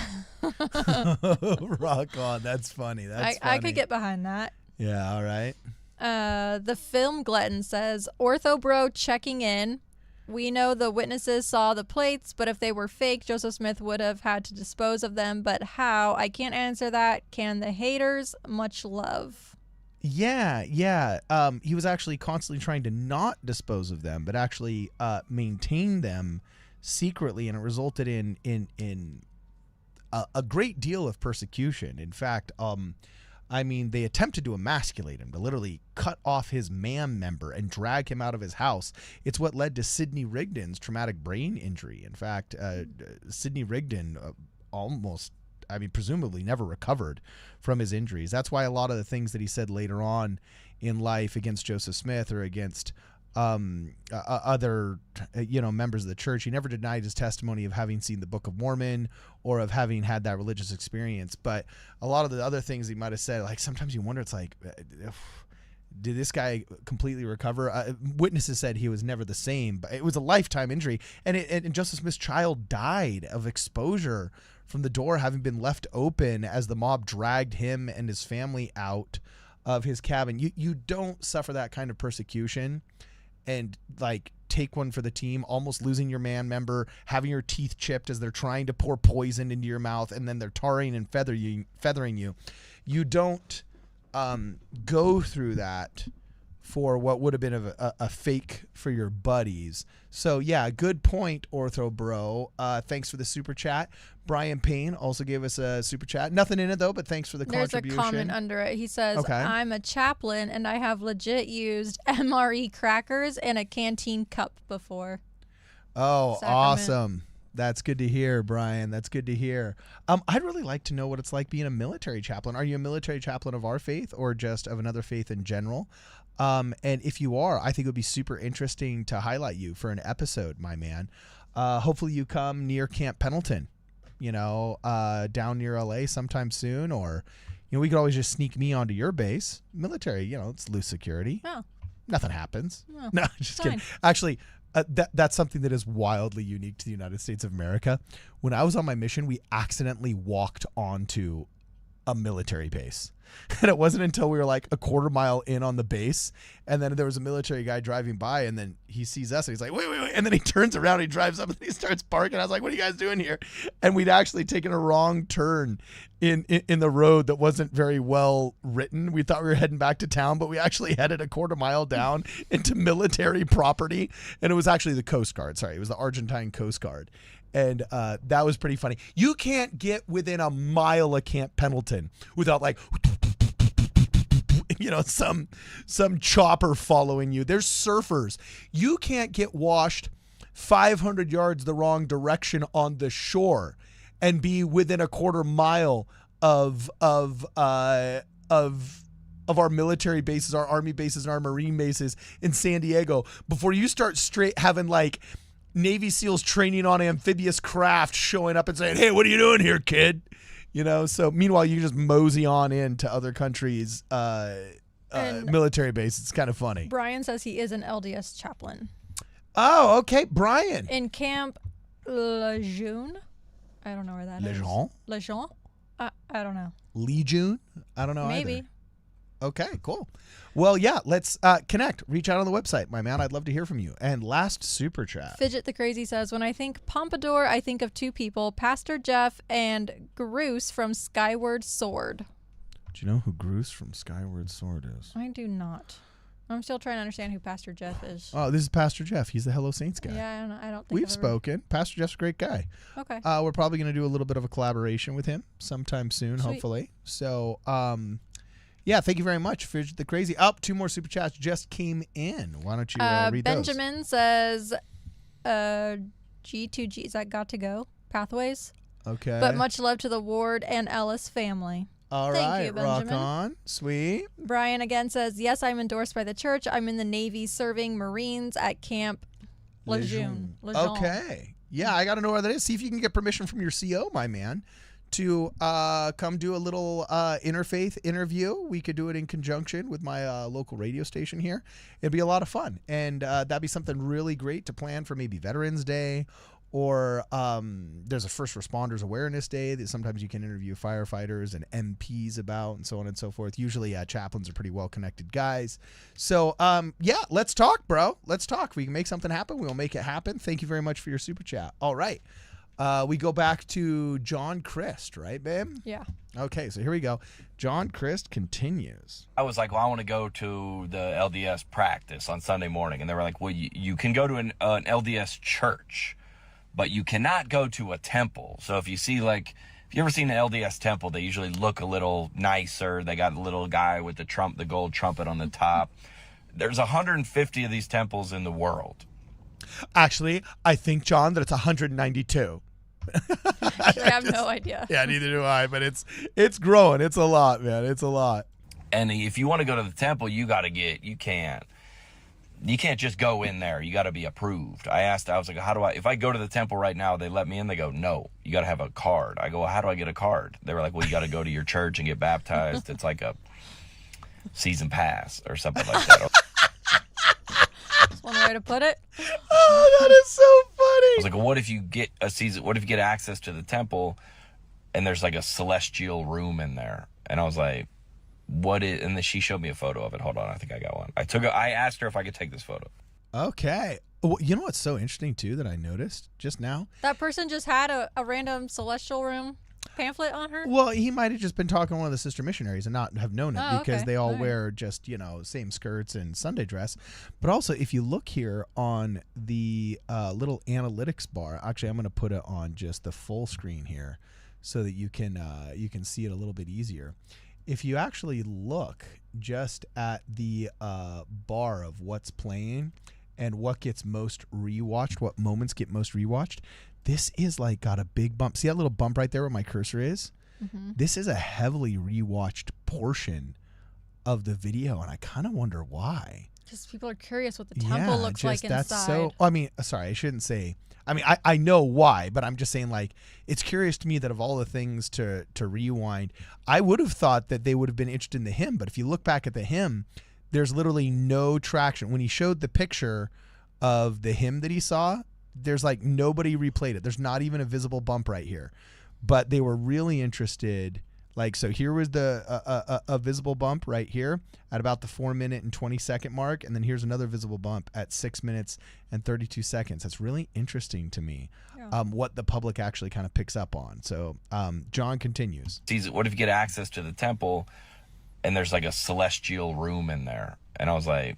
Rock on. That's funny. That's funny. I could get behind that. Yeah, all right. The film glutton says, Ortho Bro checking in. We know the witnesses saw the plates, but if they were fake, Joseph Smith would have had to dispose of them. But how? I can't answer that. Can the haters? Much love. Yeah. He was actually constantly trying to not dispose of them, but actually maintain them secretly, and it resulted in a great deal of persecution. In fact, they attempted to emasculate him, to literally cut off his man member and drag him out of his house. It's what led to Sidney Rigdon's traumatic brain injury. In fact, Sidney Rigdon presumably never recovered from his injuries. That's why a lot of the things that he said later on in life against Joseph Smith or against other members of the church, he never denied his testimony of having seen the Book of Mormon or of having had that religious experience. But a lot of the other things he might have said, like sometimes you wonder, it's like, did this guy completely recover? Witnesses said he was never the same, but it was a lifetime injury. And Joseph Smith's child died of exposure from the door having been left open as the mob dragged him and his family out of his cabin. You don't suffer that kind of persecution and like take one for the team, almost losing your man member, having your teeth chipped as they're trying to pour poison into your mouth, and then they're tarring and feathering you. You don't go through that for what would have been a fake for your buddies. So yeah, good point, Ortho Bro. Thanks for the super chat. Brian Payne also gave us a super chat. Nothing in it though, but thanks for the contribution. There's a comment under it. He says, okay. I'm a chaplain and I have legit used MRE crackers in a canteen cup before. Oh, Sacrament. Awesome. That's good to hear, Brian. That's good to hear. I'd really like to know what it's like being a military chaplain. Are you a military chaplain of our faith or just of another faith in general? And if you are, I think it would be super interesting to highlight you for an episode, my man. Hopefully you come near Camp Pendleton, down near LA sometime soon, or, we could always just sneak me onto your base. Military, it's loose security. Oh. Nothing happens. Oh, no, just kidding. Actually, that's something that is wildly unique to the United States of America. When I was on my mission, we accidentally walked onto a military base. And it wasn't until we were like a quarter mile in on the base, and then there was a military guy driving by, and then he sees us and he's like, wait. And then he turns around, he drives up, and he starts parking. I was like, what are you guys doing here? And we'd actually taken a wrong turn in the road that wasn't very well written. We thought we were heading back to town, but we actually headed a quarter mile down into military property. And it was actually the Coast Guard. Sorry, it was the Argentine Coast Guard. And that was pretty funny. You can't get within a mile of Camp Pendleton without like, some chopper following you. There's surfers. You can't get washed 500 yards the wrong direction on the shore and be within a quarter mile of our military bases, our Army bases, and our Marine bases in San Diego before you start straight having like Navy SEALs training on amphibious craft showing up and saying, hey, what are you doing here, kid? So meanwhile, you just mosey on into other countries' military base. It's kind of funny. Brian says he is an LDS chaplain. Oh, okay. Brian. In Camp Lejeune. I don't know where that is. Lejeune? I don't know. Lejeune? I don't know Maybe. either. Okay, cool. Well, yeah, let's connect. Reach out on the website, my man. I'd love to hear from you. And last super chat. Fidget the Crazy says, when I think Pompadour, I think of two people, Pastor Jeff and Groose from Skyward Sword. Do you know who Groose from Skyward Sword is? I do not. I'm still trying to understand who Pastor Jeff is. Oh, this is Pastor Jeff. He's the Hello Saints guy. Yeah, I don't think We've I've ever- spoken. Pastor Jeff's a great guy. Okay. We're probably going to do a little bit of a collaboration with him sometime soon, Sweet. hopefully. So, yeah, thank you very much for the crazy. Up, 2 more super chats just came in. Why don't you read Benjamin says, G2G, is that got to go? Pathways? those? Okay. But much love to the Ward and Ellis family. All Thank right, you, rock Benjamin. on. Sweet. Brian again says, yes, I'm endorsed by the church. I'm in the Navy serving Marines at Camp Lejeune. Okay. Yeah, I got to know where that is. See if you can get permission from your CO, my man, to come do a little interfaith interview. We could do it in conjunction with my local radio station here. It'd be a lot of fun. And that'd be something really great to plan for maybe Veterans Day, or there's a First Responders Awareness Day that sometimes you can interview firefighters and MPs about, and so on and so forth. Usually chaplains are pretty well-connected guys. So, yeah, let's talk, bro. Let's talk. If we can make something happen, we will make it happen. Thank you very much for your super chat. All right. We go back to John Crist, right, babe? Yeah. Okay, so here we go. John Crist continues. I was like, well, I want to go to the LDS practice on Sunday morning. And they were like, well, you can go to an LDS church, but you cannot go to a temple. So if you see, like, if you ever seen an LDS temple, they usually look a little nicer. They got a little guy with the gold trumpet on the top. There's 150 of these temples in the world. Actually, I think, John, that it's 192. Actually, I have no idea. Yeah, neither do I, but it's growing. It's a lot, man. It's a lot. And if you want to go to the temple, you can't just go in there. You got to be approved. I was like, if I go to the temple right now, they let me in? They go, no, you got to have a card. I go, well, how do I get a card? They were like, well, you got to go to your church and get baptized. It's like a season pass or something like that. That's one way to put it. Oh, that is so I was funny. like, well, what if you get access to the temple and there's like a celestial room in there? And I was like, and then she showed me a photo of it. Hold on, I think I got one. I asked her if I could take this photo. Okay. Well, you know what's so interesting, too, that I noticed just now? That person just had a random celestial room pamphlet on her? Well, he might have just been talking to one of the sister missionaries and not have known it, Oh, because okay. they all All right. wear just, same skirts and Sunday dress. But also, if you look here on the little analytics bar, actually, I'm going to put it on just the full screen here so that you can see it a little bit easier. If you actually look just at the bar of what's playing and what gets most rewatched, what moments get most rewatched, this is like got a big bump. See that little bump right there where my cursor is? Mm-hmm. This is a heavily rewatched portion of the video, and I kind of wonder why. Because people are curious what the temple looks like that's inside. so. I mean, sorry, I shouldn't say. I mean, I know why, but I'm just saying, like, it's curious to me that of all the things to rewind, I would have thought that they would have been interested in the hymn. But if you look back at the hymn, there's literally no traction. When he showed the picture of the hymn that he saw, there's like nobody replayed it. There's not even a visible bump right here. But they were really interested. Like, so here was the a visible bump right here at about the 4-minute and 20-second mark, and then here's another visible bump at 6 minutes and 32 seconds. That's really interesting to me, Yeah. what the public actually kind of picks up on. So John continues. What if you get access to the temple and there's like a celestial room in there? And I was like,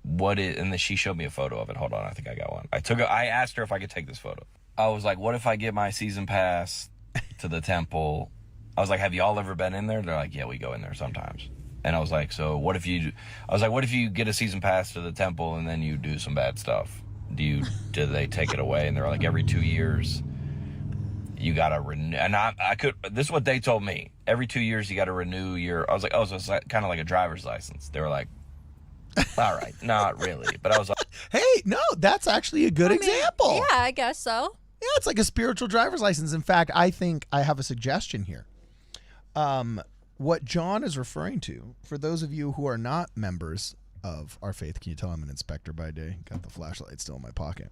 and then she showed me a photo of it. Hold on, I think I got one. I asked her if I could take this photo. I was like, what if I get my season pass to the temple? I was like, have y'all ever been in there? They're like, yeah, we go in there sometimes. And I was like, so what if you get a season pass to the temple and then you do some bad stuff? Do they take it away? And they're like, every 2 years you got to renew. And this is what they told me. Every 2 years you got to renew I was like, oh, so it's kind of like a driver's license. They were like, all right, not really. But I was like, Hey, no, that's actually a good example. Yeah, I guess so. Yeah, it's like a spiritual driver's license. In fact, I think I have a suggestion here. What John is referring to, for those of you who are not members of our faith, can you tell I'm an inspector by day? Got the flashlight still in my pocket.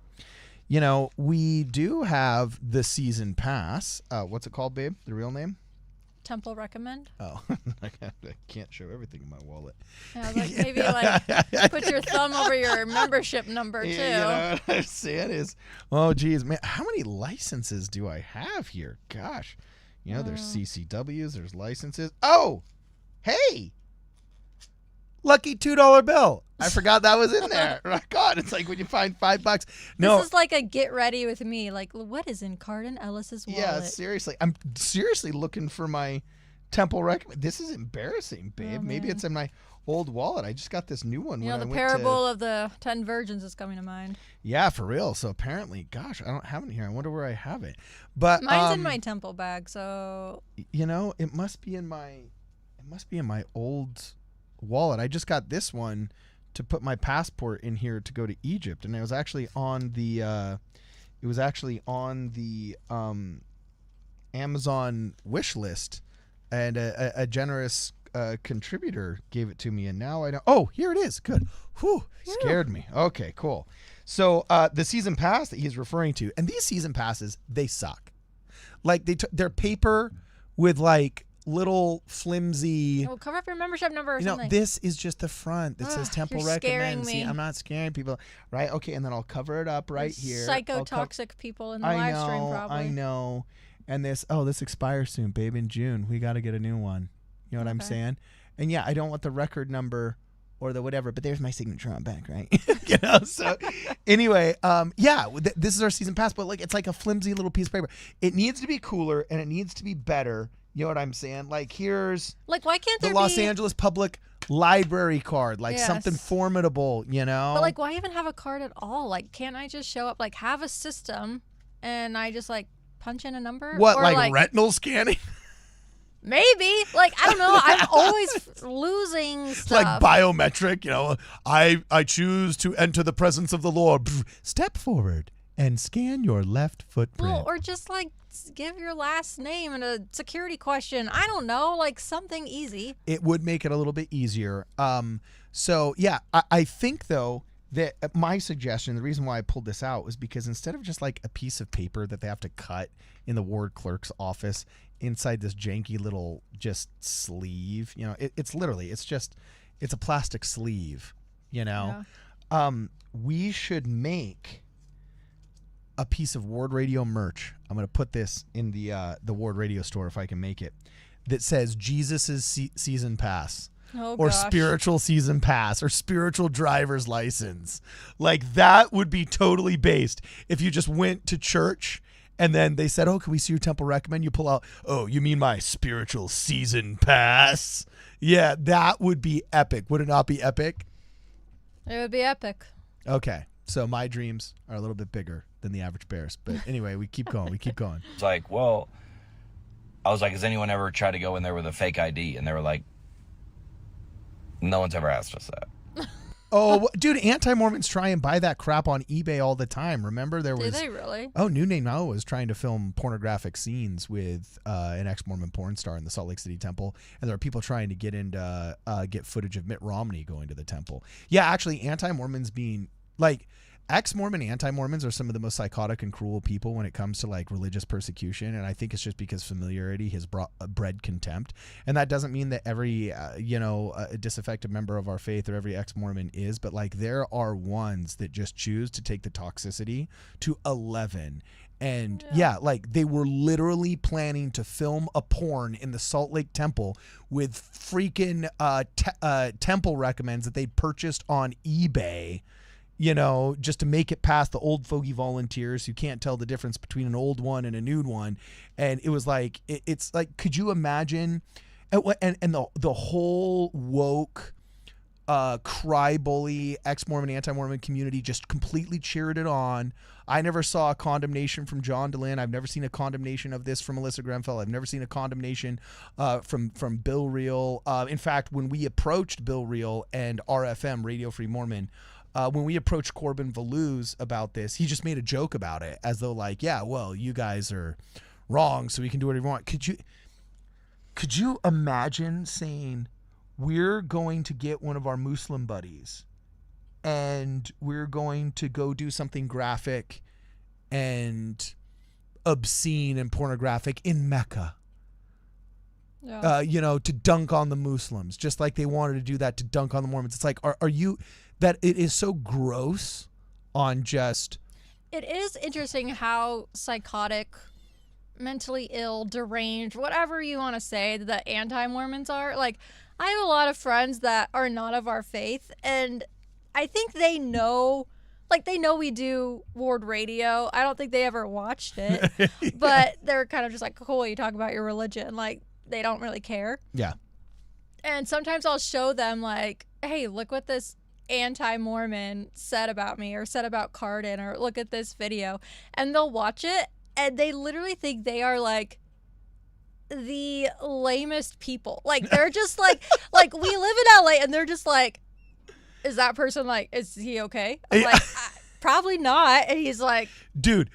We do have the season pass. What's it called, babe? The real name? Temple recommend. Oh, I can't show everything in my wallet. Yeah, I was like, maybe put your thumb over your membership number too. Yeah, what I'm saying is, oh geez, man, how many licenses do I have here? Gosh, there's CCWs, there's licenses. Oh, hey, lucky $2 bill. I forgot that was in there. Oh, God, it's like when you find $5. No, This is like a get ready with me. Like, what is in Cardin Ellis's wallet? yeah, seriously. I'm seriously looking for my temple recommend. This is embarrassing, babe. Oh, Maybe man. it's in my old wallet. I just got this new one. You know, when the I went parable of the 10 virgins is coming to mind. Yeah, for real. So apparently, gosh, I don't have it here. I wonder where I have it. But Mine's in my temple bag, so you know, it must be in my old wallet. I just got this one to put my passport in here to go to Egypt, and it was actually on the Amazon wish list, and a generous contributor gave it to me, and now I know. Oh, here it is. Good. Whew, scared me. Okay, cool. So the season pass that he's referring to, and these season passes, they suck. Like they're paper with like little flimsy. oh, cover up your membership number or something. This is just the front that says temple you're scaring recommend. See, me. I'm not scaring people, right? Okay, and then I'll cover it up right here. Psychotoxic people in the I live know, stream, probably. I know. And this expires soon, babe. In June, we got to get a new one. You know what I'm Okay. saying? And yeah, I don't want the record number or the whatever, but there's my signature on back, right? You know. So anyway, this is our season pass, but like it's like a flimsy little piece of paper. It needs to be cooler and it needs to be better. You know what I'm saying? Like here's Like, why can't the there Los be... Angeles Public Library card, like Yes. something formidable, you know? But, like, why even have a card at all? Like, can't I just show up, like, have a system, and I just, like, punch in a number? what, Or, like retinal scanning? Maybe. Like, I don't know. I'm always losing stuff. Like biometric, you know? I choose to enter the presence of the Lord. Step forward and scan your left footprint. Well, or just, like, give your last name and a security question. I don't know. Like, something easy. It would make it a little bit easier. So yeah, I think though that my suggestion, the reason why I pulled this out was because instead of just like a piece of paper that they have to cut in the ward clerk's office inside this janky little just sleeve, you know, it's a plastic sleeve, you know. Yeah. We should make a piece of Ward Radio merch. I'm going to put this in the Ward Radio store if I can make it, that says Jesus's season pass. Oh, Or gosh. spiritual season pass or spiritual driver's license. Like that would be totally based if you just went to church and then they said, oh, can we see your temple recommend? You pull out, oh, you mean my spiritual season pass? Yeah, that would be epic. Would it not be epic? It would be epic. Okay, so my dreams are a little bit bigger than the average bear's. But anyway, we keep going. It's like, well, I was like, has anyone ever tried to go in there with a fake ID? And they were like, no one's ever asked us that. Oh, dude, anti-Mormons try and buy that crap on eBay all the time. Remember there Do was... they really? Oh, New Name Now was trying to film pornographic scenes with an ex-Mormon porn star in the Salt Lake City temple, and there are people trying to get footage of Mitt Romney going to the temple. Yeah, actually, anti-Mormons being like ex-Mormon anti-Mormons are some of the most psychotic and cruel people when it comes to like religious persecution, and I think it's just because familiarity has bred contempt, and that doesn't mean that every disaffected member of our faith or every ex-Mormon is, but like there are ones that just choose to take the toxicity to 11. And yeah, like they were literally planning to film a porn in the Salt Lake Temple with freaking temple recommends that they'd purchased on eBay, you know, just to make it past the old fogey volunteers who can't tell the difference between an old one and a new one. And it was like, it's like, could you imagine? And the whole woke, cry bully, ex-Mormon, anti-Mormon community just completely cheered it on. I never saw a condemnation from John DeLynn. I've never seen a condemnation of this from Melissa Grenfell. I've never seen a condemnation from Bill Reel. In fact, when we approached Bill Reel and RFM, Radio Free Mormon, when we approached Corbin Valouz about this, he just made a joke about it as though like, yeah, well, you guys are wrong, so we can do whatever we want. Could you imagine saying, we're going to get one of our Muslim buddies and we're going to go do something graphic and obscene and pornographic in Mecca, to dunk on the Muslims, just like they wanted to do that to dunk on the Mormons. It's like, are you, that it is so gross on just... It is interesting how psychotic, mentally ill, deranged, whatever you want to say, the anti-Mormons are. Like, I have a lot of friends that are not of our faith, and I think they know, like, they know we do Ward Radio. I don't think they ever watched it, but they're kind of just like, cool, you talk about your religion. Like, they don't really care. Yeah. And sometimes I'll show them, like, hey, look what this anti-Mormon said about me or said about Cardin, or look at this video. And they'll watch it, and they literally think they are, like, the lamest people. Like, they're just like, like, we live in LA, and they're just like, is that person, like, is he okay? I'm like, probably not. And he's like, dude,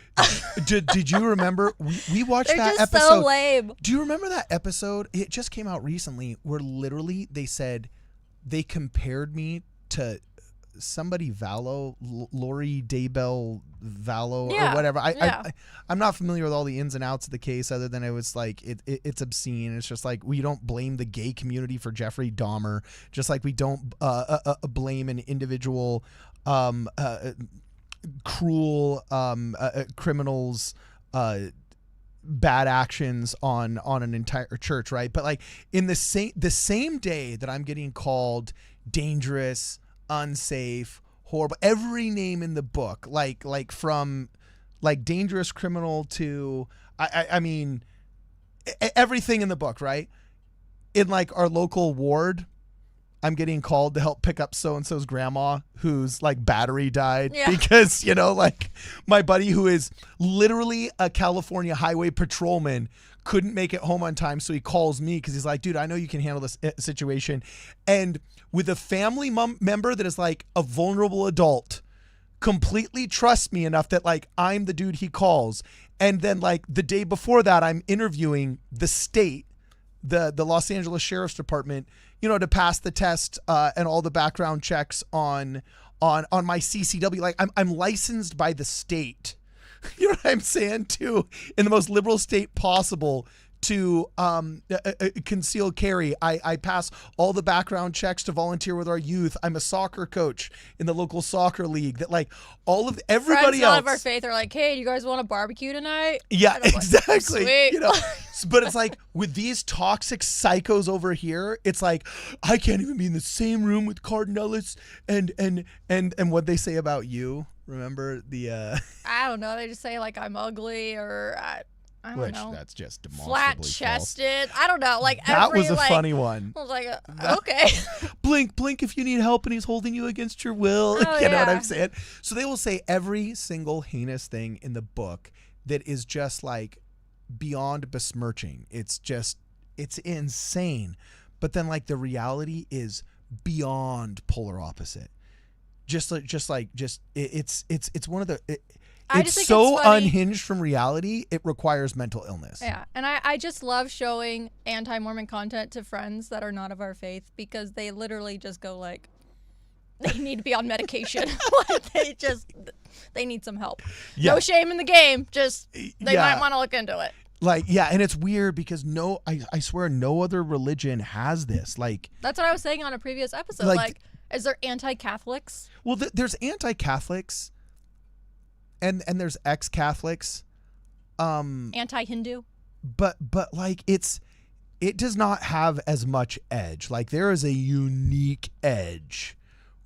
did you remember we watched they're that just episode? so lame. Do you remember that episode? It just came out recently where literally they said they compared me to somebody Vallow, Lori Daybell Vallow or whatever. I'm not familiar with all the ins and outs of the case other than it was like it's obscene. It's just like we don't blame the gay community for Jeffrey Dahmer, just like we don't blame an individual cruel criminals bad actions on an entire church, right? But like in the same day that I'm getting called dangerous, unsafe, horrible, every name in the book, like from like dangerous criminal to I mean everything in the book, right? In like our local ward, I'm getting called to help pick up so-and-so's grandma whose like battery died because, you know, like my buddy who is literally a California highway patrolman couldn't make it home on time. So he calls me because he's like, dude, I know you can handle this situation. And with a family member that is like a vulnerable adult, completely trusts me enough that like I'm the dude he calls. And then like the day before that, I'm interviewing the state, the Los Angeles Sheriff's Department, you know, to pass the test and all the background checks on my CCW. Like I'm licensed by the state. You know what I'm saying? To in the most liberal state possible to conceal carry. I pass all the background checks to volunteer with our youth. I'm a soccer coach in the local soccer league. That like all of everybody Friends else. out of our faith are like, hey, you guys want to barbecue tonight? Yeah, exactly. Like, sweet. You know, but it's like with these toxic psychos over here, it's like I can't even be in the same room with Cardinellis and what they say about you. Remember the I don't know. They just say like I'm ugly or I don't which know. that's just demonstrably Flat false. chested. I don't know. Like That every, was a like, funny one. I was like, okay. Blink if you need help and he's holding you against your will. Oh, You know what yeah. I'm saying? So they will say every single heinous thing in the book that is just like beyond besmirching. It's insane. But then like the reality is beyond polar opposite. It's one of the I it's just think so it's funny. unhinged from reality, it requires mental illness. Yeah, and I just love showing anti-Mormon content to friends that are not of our faith because they literally just go like, they need to be on medication. Like they need some help. Yeah. No shame in the game. Just they Yeah. might want to look into it. Like, yeah, and it's weird because I swear no other religion has this. Like, That's what I was saying on a previous episode. Like- Like is there anti-Catholics? well, there's anti-Catholics and there's ex-Catholics. Anti-Hindu? But like it does not have as much edge. Like there is a unique edge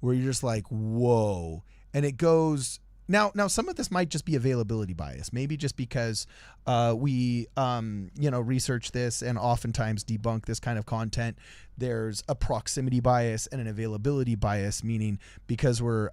where you're just like, whoa. And it goes now some of this might just be availability bias. Maybe just because we research this and oftentimes debunk this kind of content. There's a proximity bias and an availability bias, meaning because we're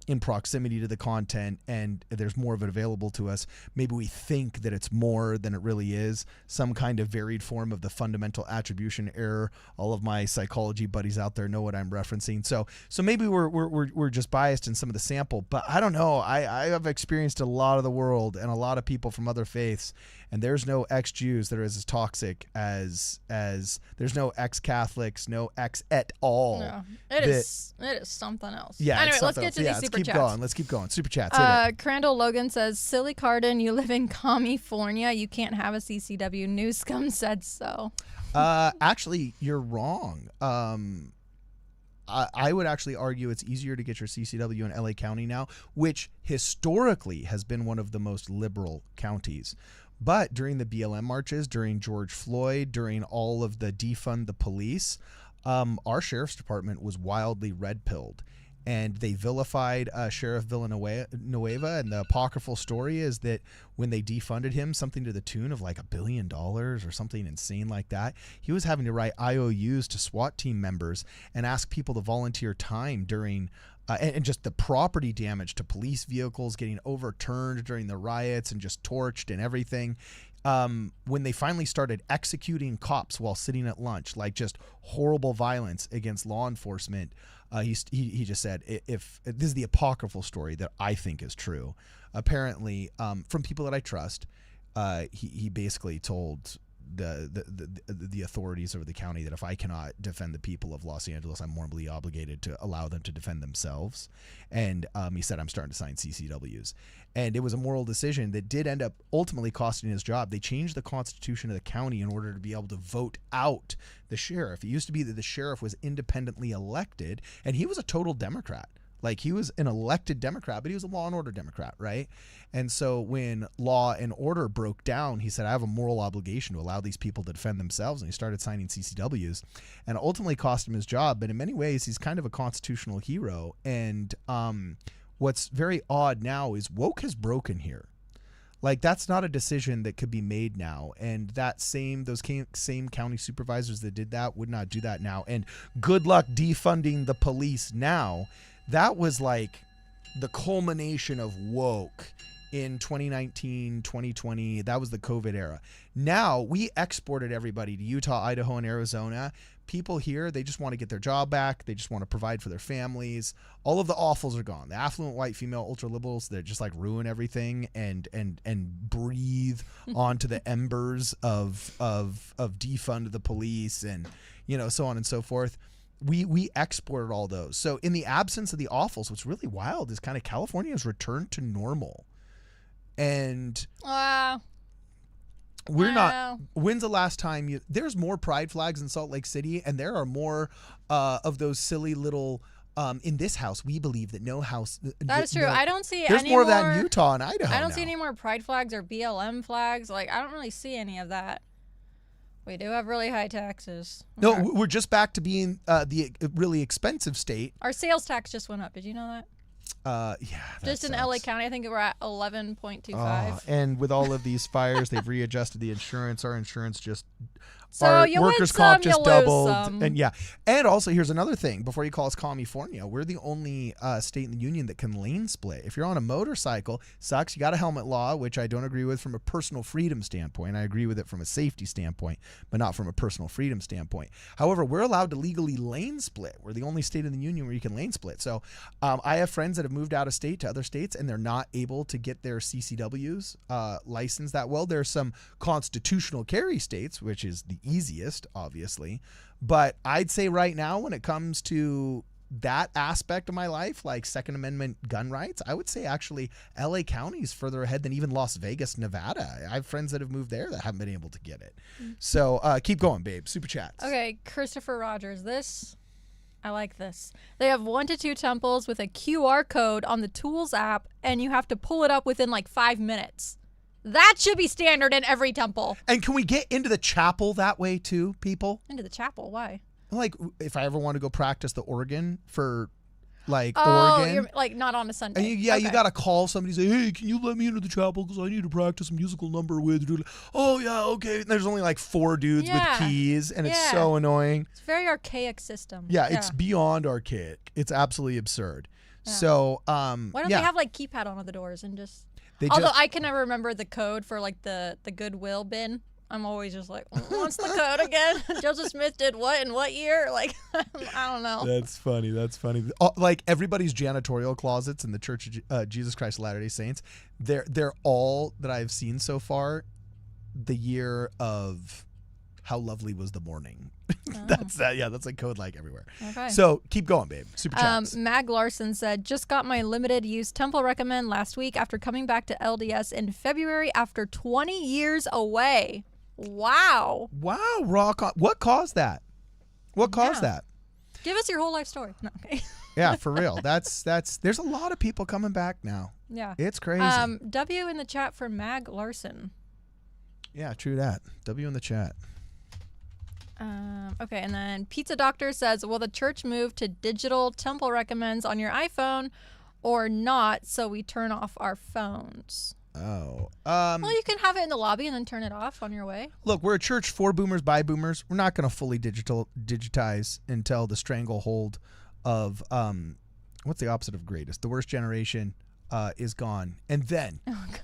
in proximity to the content and there's more of it available to us, maybe we think that it's more than it really is, some kind of varied form of the fundamental attribution error. All of my psychology buddies out there know what I'm referencing. So maybe we're just biased in some of the sample, but I don't know. I have experienced a lot of the world and a lot of people from other faiths, and there's no ex-Jews that are as toxic as there's no ex-Catholics, no ex at all. No. It is something else. Yeah. Anyway, it's let's something get to else. these Yeah, super let's chats. keep going. Let's keep going. Super chats. Hit it. Crandall Logan says, Silly Cardin, you live in California. You can't have a CCW. New Scum said so. Actually, you're wrong. I would actually argue it's easier to get your CCW in LA County now, which historically has been one of the most liberal counties. But during the BLM marches, during George Floyd, during all of the defund the police, our sheriff's department was wildly red-pilled. And they vilified Sheriff Villanueva. And the apocryphal story is that when they defunded him, something to the tune of like $1 billion or something insane like that, he was having to write IOUs to SWAT team members and ask people to volunteer time during and just the property damage to police vehicles getting overturned during the riots and just torched and everything. When they finally started executing cops while sitting at lunch, like just horrible violence against law enforcement, he just said, if this is the apocryphal story that I think is true, apparently from people that I trust, he basically told the authorities over the county that if I cannot defend the people of Los Angeles, I'm morally obligated to allow them to defend themselves. And he said, I'm starting to sign CCWs. And it was a moral decision that did end up ultimately costing his job. They changed the constitution of the county in order to be able to vote out the sheriff. It used to be that the sheriff was independently elected, and he was a total Democrat. Like, he was an elected Democrat, but he was a law and order Democrat, right? And so when law and order broke down, he said, I have a moral obligation to allow these people to defend themselves. And he started signing CCWs, and ultimately cost him his job. But in many ways, he's kind of a constitutional hero. And what's very odd now is woke has broken here. Like, that's not a decision that could be made now. And those same county supervisors that did that would not do that now. And good luck defunding the police now. That was like the culmination of woke in 2019, 2020. That was the COVID era. Now we exported everybody to Utah, Idaho, and Arizona. People here, they just want to get their job back. They just want to provide for their families. All of the awfuls are gone. The affluent white female ultra liberals that just like ruin everything and breathe onto the embers of defund the police and, you know, so on and so forth. We exported all those. So in the absence of the awfuls, what's really wild is kind of California has returned to normal. And we're not. When's the last time there's more pride flags in Salt Lake City, and there are more of those silly little in this house we believe that no house. That is true. I don't see there's any more of that in Utah and Idaho. I don't now. see any more pride flags or BLM flags. Like, I don't really see any of that. We do have really high taxes. No, we're just back to being the really expensive state. Our sales tax just went up. Did you know that? Yeah. Just in LA County, I think we're at 11.25. And with all of these fires, they've readjusted the insurance. Our insurance just. So our you workers' win comp some, just you doubled. lose some. And yeah. And also, here's another thing. Before you call us California, we're the only state in the union that can lane split. If you're on a motorcycle, sucks. You got a helmet law, which I don't agree with from a personal freedom standpoint. I agree with it from a safety standpoint, but not from a personal freedom standpoint. However, we're allowed to legally lane split. We're the only state in the union where you can lane split. So I have friends that have moved out of state to other states, and they're not able to get their CCWs licensed that well. There's some constitutional carry states, which is the easiest, obviously. But I'd say right now, when it comes to that aspect of my life, like Second Amendment gun rights, I would say actually LA County is further ahead than even Las Vegas, Nevada. I have friends that have moved there that haven't been able to get it. So keep going, babe. Super chats. Okay, Christopher Rogers. I like this. They have 1 to 2 temples with a QR code on the Tools app, and you have to pull it up within like 5 minutes. That should be standard in every temple. And can we get into the chapel that way too, people? Into the chapel? Why? Like, if I ever want to go practice the organ for, like, Oh, Oregon. you're like not on a Sunday. And you got to call somebody and say, hey, can you let me into the chapel because I need to practice a musical number with. Oh, yeah, okay. And there's only like 4 dudes with keys, and it's so annoying. It's a very archaic system. Yeah, it's beyond archaic. It's absolutely absurd. Yeah. So, why don't they have like keypad on the doors and just... I can never remember the code for like the Goodwill bin. I'm always just like, what's the code again? Joseph Smith did what in what year? Like, I don't know. That's funny. Like everybody's janitorial closets in the Church of Jesus Christ of Latter-day Saints, they're all that I've seen so far the year of How Lovely Was the Morning. That's a code like everywhere. Okay. So keep going, babe. Super chats. Mag Larson said, just got my limited use temple recommend last week after coming back to LDS in February after 20 years away. Wow, rock on. What caused that? That? Give us your whole life story. No, okay. Yeah, for real. That's there's a lot of people coming back now. Yeah. It's crazy. W in the chat for Mag Larson. Yeah, true that. W in the chat. Okay, and then Pizza Doctor says, will the church move to digital temple recommends on your iPhone or not, so we turn off our phones? Oh. Well, you can have it in the lobby and then turn it off on your way. Look, we're a church for boomers, by boomers. We're not going to fully digitize until the stranglehold of, what's the opposite of greatest? The worst generation is gone. And then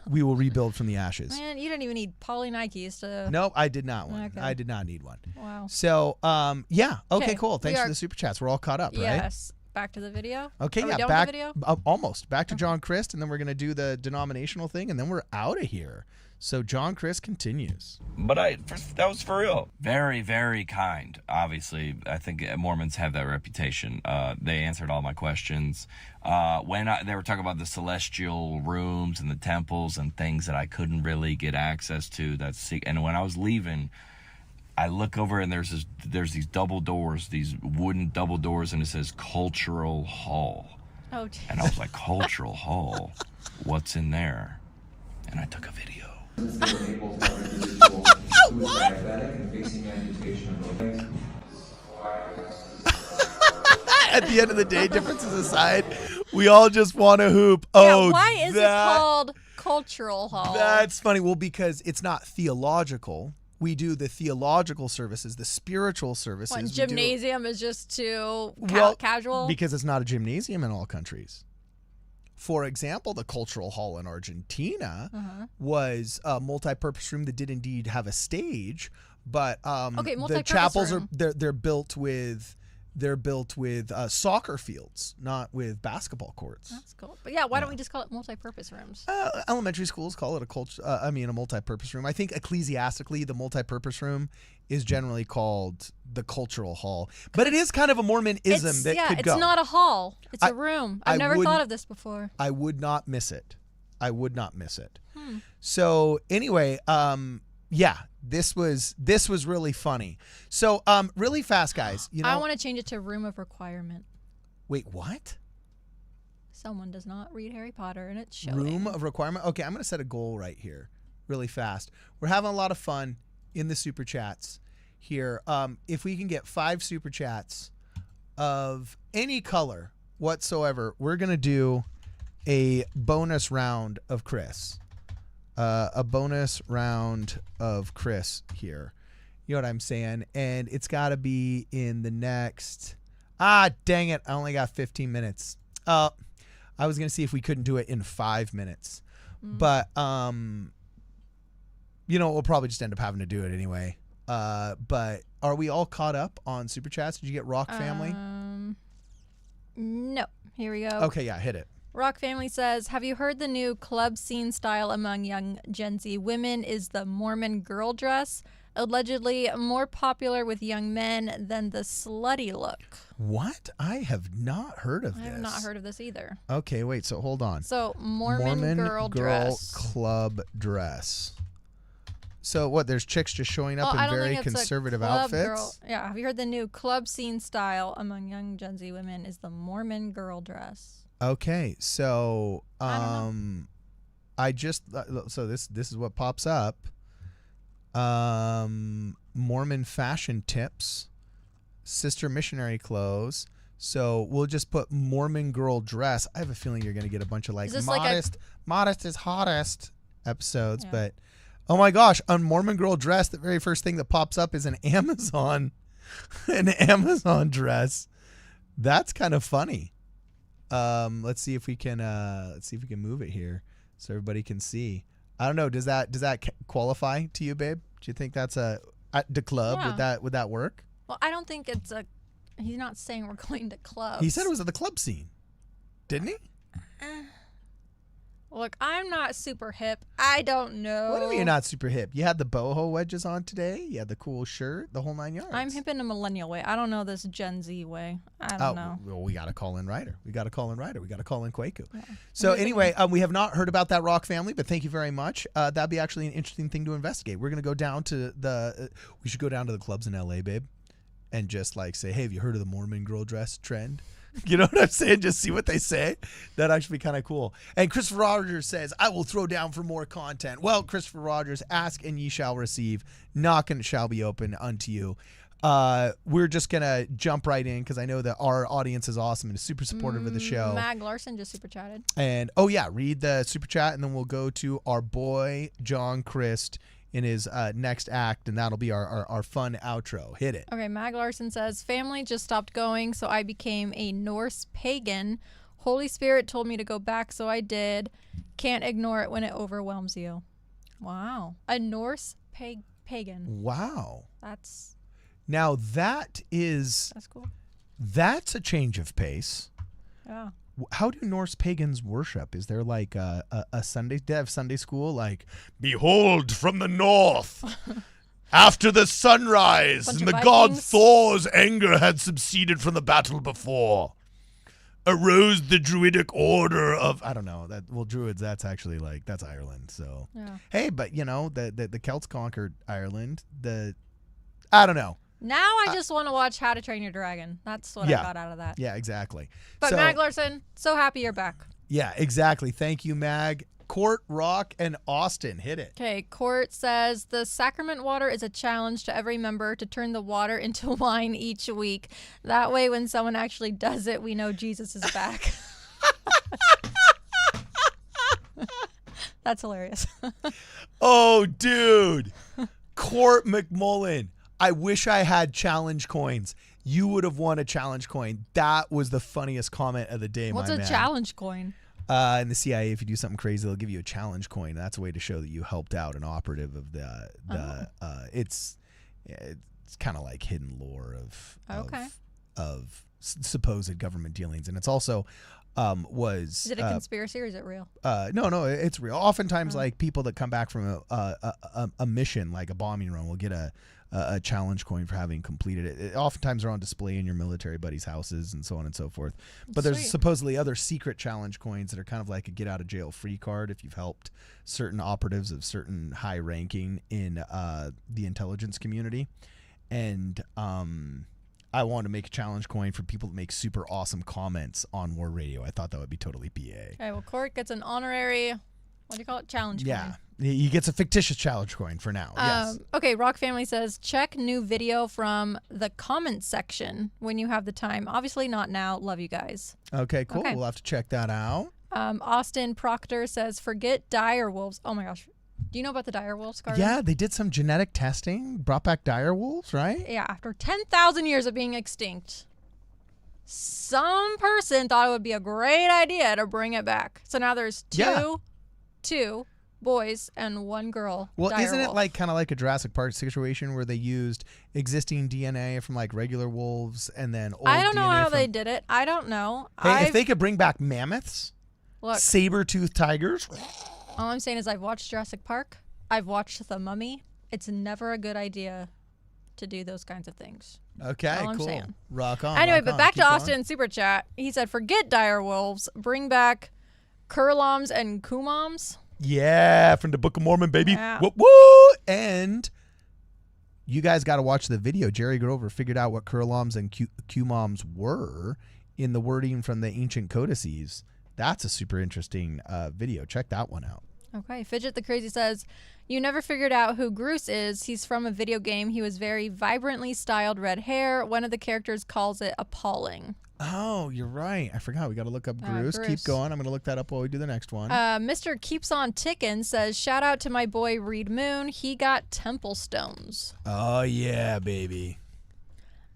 we will rebuild from the ashes. Man, you didn't even need Poly Nikes to... Nope, I did not one. Okay. I did not need one. Wow. So, yeah. Okay, cool. we Thanks for are- the super chats. We're all caught up, right? Yes. Back to the video. Okay, Are we yeah, done back with the video? almost back to John Crist, and then we're gonna do the denominational thing, and then we're out of here. So John Crist continues. But that was for real. Very, very kind. Obviously, I think Mormons have that reputation. They answered all my questions. When they were talking about the celestial rooms and the temples and things that I couldn't really get access to. And when I was leaving, I look over and there's these double doors, these wooden double doors, and it says Cultural Hall. Oh, geez. And I was like, Cultural Hall? What's in there? And I took a video. At the end of the day, differences aside, we all just want to hoop. Oh, why is it called Cultural Hall? That's funny. Well, because it's not theological. We do the theological services, the spiritual services. What, We do- gymnasium is just too Well, casual? Because it's not a gymnasium in all countries. For example, the Cultural Hall in Argentina was a multi-purpose room that did indeed have a stage, but the multi-purpose chapels room. they're built with soccer fields, not with basketball courts. That's cool. But yeah, why don't we just call it multi-purpose rooms? Elementary schools call it a multi-purpose room. I think ecclesiastically, the multi-purpose room is generally called the Cultural Hall, but it is kind of a Mormonism that could go. It's not a hall. It's a room. I've never thought of this before. I would not miss it. So anyway, yeah, this was really funny. So really fast, guys. I want to change it to room of requirement. Wait, what? Someone does not read Harry Potter, and it's showing. Room of requirement. Okay, I'm going to set a goal right here, really fast. We're having a lot of fun in the super chats here. If we can get 5 super chats of any color whatsoever, we're going to do a bonus round of Chris. A bonus round of Chris here. You know what I'm saying? And it's got to be in the next... dang it. I only got 15 minutes. I was going to see if we couldn't do it in 5 minutes. But, we'll probably just end up having to do it anyway. But are we all caught up on Super Chats? Did you get Rock Family? No. Here we go. Okay, yeah, hit it. Rock Family says, have you heard the new club scene style among young Gen Z women is the Mormon girl dress? Allegedly more popular with young men than the slutty look. What? I have not heard of this. I have not heard of this either. Okay, wait, so hold on. So, Mormon girl dress. Club dress. So what, there's chicks just showing up in very conservative outfits? Yeah, have you heard the new club scene style among young Gen Z women is the Mormon girl dress? Okay, so I so this is what pops up. Mormon fashion tips, sister missionary clothes. So we'll just put Mormon girl dress. I have a feeling you're going to get a bunch of modest is hottest episodes, Yeah. but oh my gosh, on Mormon girl dress, the very first thing that pops up is an Amazon dress. That's kind of funny. Let's see if we can move it here so everybody can see. I don't know. Does that qualify to you, babe? Do you think that's at the club? Yeah. Would that work? Well, I don't think it's he's not saying we're going to clubs. He said it was at the club scene, didn't he? Look, I'm not super hip. I don't know. What do you mean you're not super hip? You had the boho wedges on today. You had the cool shirt, the whole 9 yards. I'm hip in a millennial way. I don't know this Gen Z way. I don't know. Well, we got to call in Ryder. We got to call in Kwaku. Yeah. So anyway, we have not heard about that Rock Family, but thank you very much. That'd be actually an interesting thing to investigate. We're going to go down to we should go down to the clubs in LA, babe, and just like say, hey, have you heard of the Mormon girl dress trend? You know what I'm saying? Just see what they say. That'd actually be kind of cool. And Christopher Rogers says, I will throw down for more content. Well, Christopher Rogers, ask and ye shall receive. Knock and it shall be open unto you. we're just gonna jump right in because I know that our audience is awesome and is super supportive of the show. Mag Larson just super chatted. And read the super chat, and then we'll go to our boy John Crist in his next act, and that'll be our fun outro. Hit it. Okay, Mag Larson says, family just stopped going, so I became a Norse pagan. Holy Spirit told me to go back, so I did. Can't ignore it when it overwhelms you. Wow. A Norse pagan. Wow. That's That's cool. That's a change of pace. Yeah. How do Norse pagans worship? Is there like a Sunday? Do they have Sunday school? Like, behold from the north, after the sunrise, Bunch and of the god Vikings. Thor's anger had subsided from the battle before, arose the druidic order of, I don't know, druids, that's actually that's Ireland. So, Yeah. hey, but the Celts conquered Ireland. I don't know. Now I just want to watch How to Train Your Dragon. That's what I got out of that. Yeah, exactly. But So, Mag Larson, so happy you're back. yeah, exactly. Thank you, Mag. Court, Rock, and Austin. Hit it. Okay, Court says the sacrament water is a challenge to every member to turn the water into wine each week. That way, when someone actually does it, we know Jesus is back. That's hilarious. Oh, dude. Court McMullen. I wish I had challenge coins. You would have won a challenge coin. That was the funniest comment of the day, What's my a man. challenge coin? In the CIA, if you do something crazy, they'll give you a challenge coin. That's a way to show that you helped out an operative of it's kind of like hidden lore of supposed government dealings, and it's also was Is it a conspiracy or is it real? no, it's real. Oftentimes, like people that come back from a mission, like a bombing run, will get a challenge coin for having completed it. Oftentimes are on display in your military buddies' houses and so on and so forth. But there's Sweet. supposedly other secret challenge coins that are kind of like a get out of jail free card if you've helped certain operatives of certain high ranking in the intelligence community. And I wanted to make a challenge coin for people that make super awesome comments on War Radio. I thought that would be totally BA. Okay, well, Court gets an honorary, what do you call it? Challenge Yeah. coin. He gets a fictitious challenge coin for now. Yes. Okay, Rock Family says, check new video from the comments section when you have the time. Obviously not now. Love you guys. Okay, cool. okay. We'll have to check that out. Austin Proctor says, forget dire wolves. Oh my gosh. Do you know about the dire wolves, Carter? Yeah, they did some genetic testing, brought back dire wolves, right? Yeah, after 10,000 years of being extinct, some person thought it would be a great idea to bring it back. So now there's two boys and one girl. Well, dire isn't it wolf. kind of like a Jurassic Park situation where they used existing DNA from like regular wolves and then old I don't know DNA how from... they did it. I don't know. Hey, if they could bring back mammoths, Look, saber-toothed tigers. all I'm saying is I've watched Jurassic Park. I've watched The Mummy. It's never a good idea to do those kinds of things. Okay, All I'm cool. saying. Rock on. Anyway, rock but on. back Keep to going. Austin Super Chat. He said, forget dire wolves. Bring back Kurloms and Kumoms. Yeah, from the Book of Mormon, baby. Yeah. Woo, woo! And you guys got to watch the video. Jerry Grover figured out what Kurloms and Kumoms were in the wording from the ancient codices. That's a super interesting video. Check that one out. Okay. Fidget the Crazy says, you never figured out who Groose is. He's from a video game. He was very vibrantly styled red hair. One of the characters calls it appalling. Oh, you're right. I forgot. We got to look up Bruce. Bruce. Keep going. I'm going to look that up while we do the next one. Mr. Keeps on Tickin' says, shout out to my boy Reed Moon. He got temple stones. Oh, yeah, baby.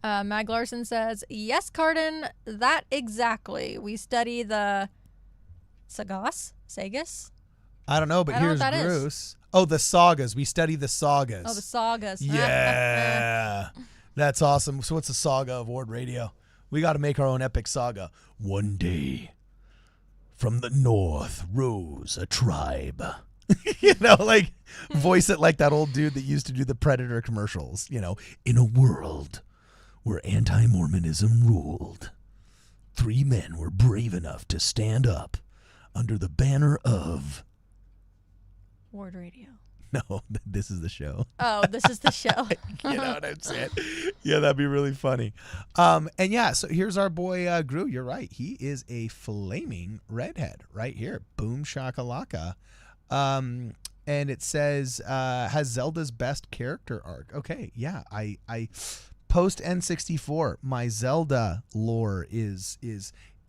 Mag Larson says, yes, Cardin, that exactly. We study the Sagas? I don't know, but I don't know here's what that is. Bruce. Oh, the sagas. We study the sagas. Oh, the sagas. Yeah. That's awesome. So what's the saga of Ward Radio? We got to make our own epic saga. One day, from the north rose a tribe. Voice it like that old dude that used to do the Predator commercials. In a world where anti-Mormonism ruled, 3 men were brave enough to stand up under the banner of... Ward Radio. No, this is the show. Oh, this is the show. You know what I'm saying? Yeah, that'd be really funny. And yeah, so here's our boy Gru. You're right. He is a flaming redhead right here. Boom shakalaka. And it says has Zelda's best character arc. Okay, yeah. I post N64, my Zelda lore is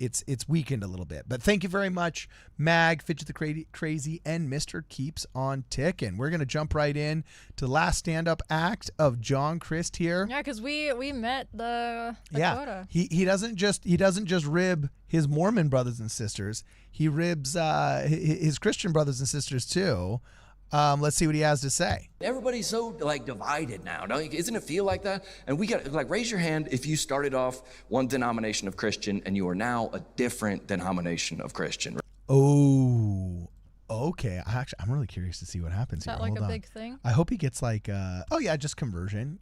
it's weakened a little bit. But thank you very much, Mag, Fidget the Crazy, and Mr. Keeps on Ticking. We're gonna jump right in to the last stand-up act of John Crist here. Yeah, because we met the quota. He doesn't just rib his Mormon brothers and sisters. He ribs his Christian brothers and sisters too. Let's see what he has to say. Everybody's so like divided now, don't you? Doesn't it feel like that? And we got like raise your hand if you started off one denomination of Christian and you are now a different denomination of Christian. Oh, okay. I'm really curious to see what happens Is that here. like Hold a on. big thing? I hope he gets like just conversion.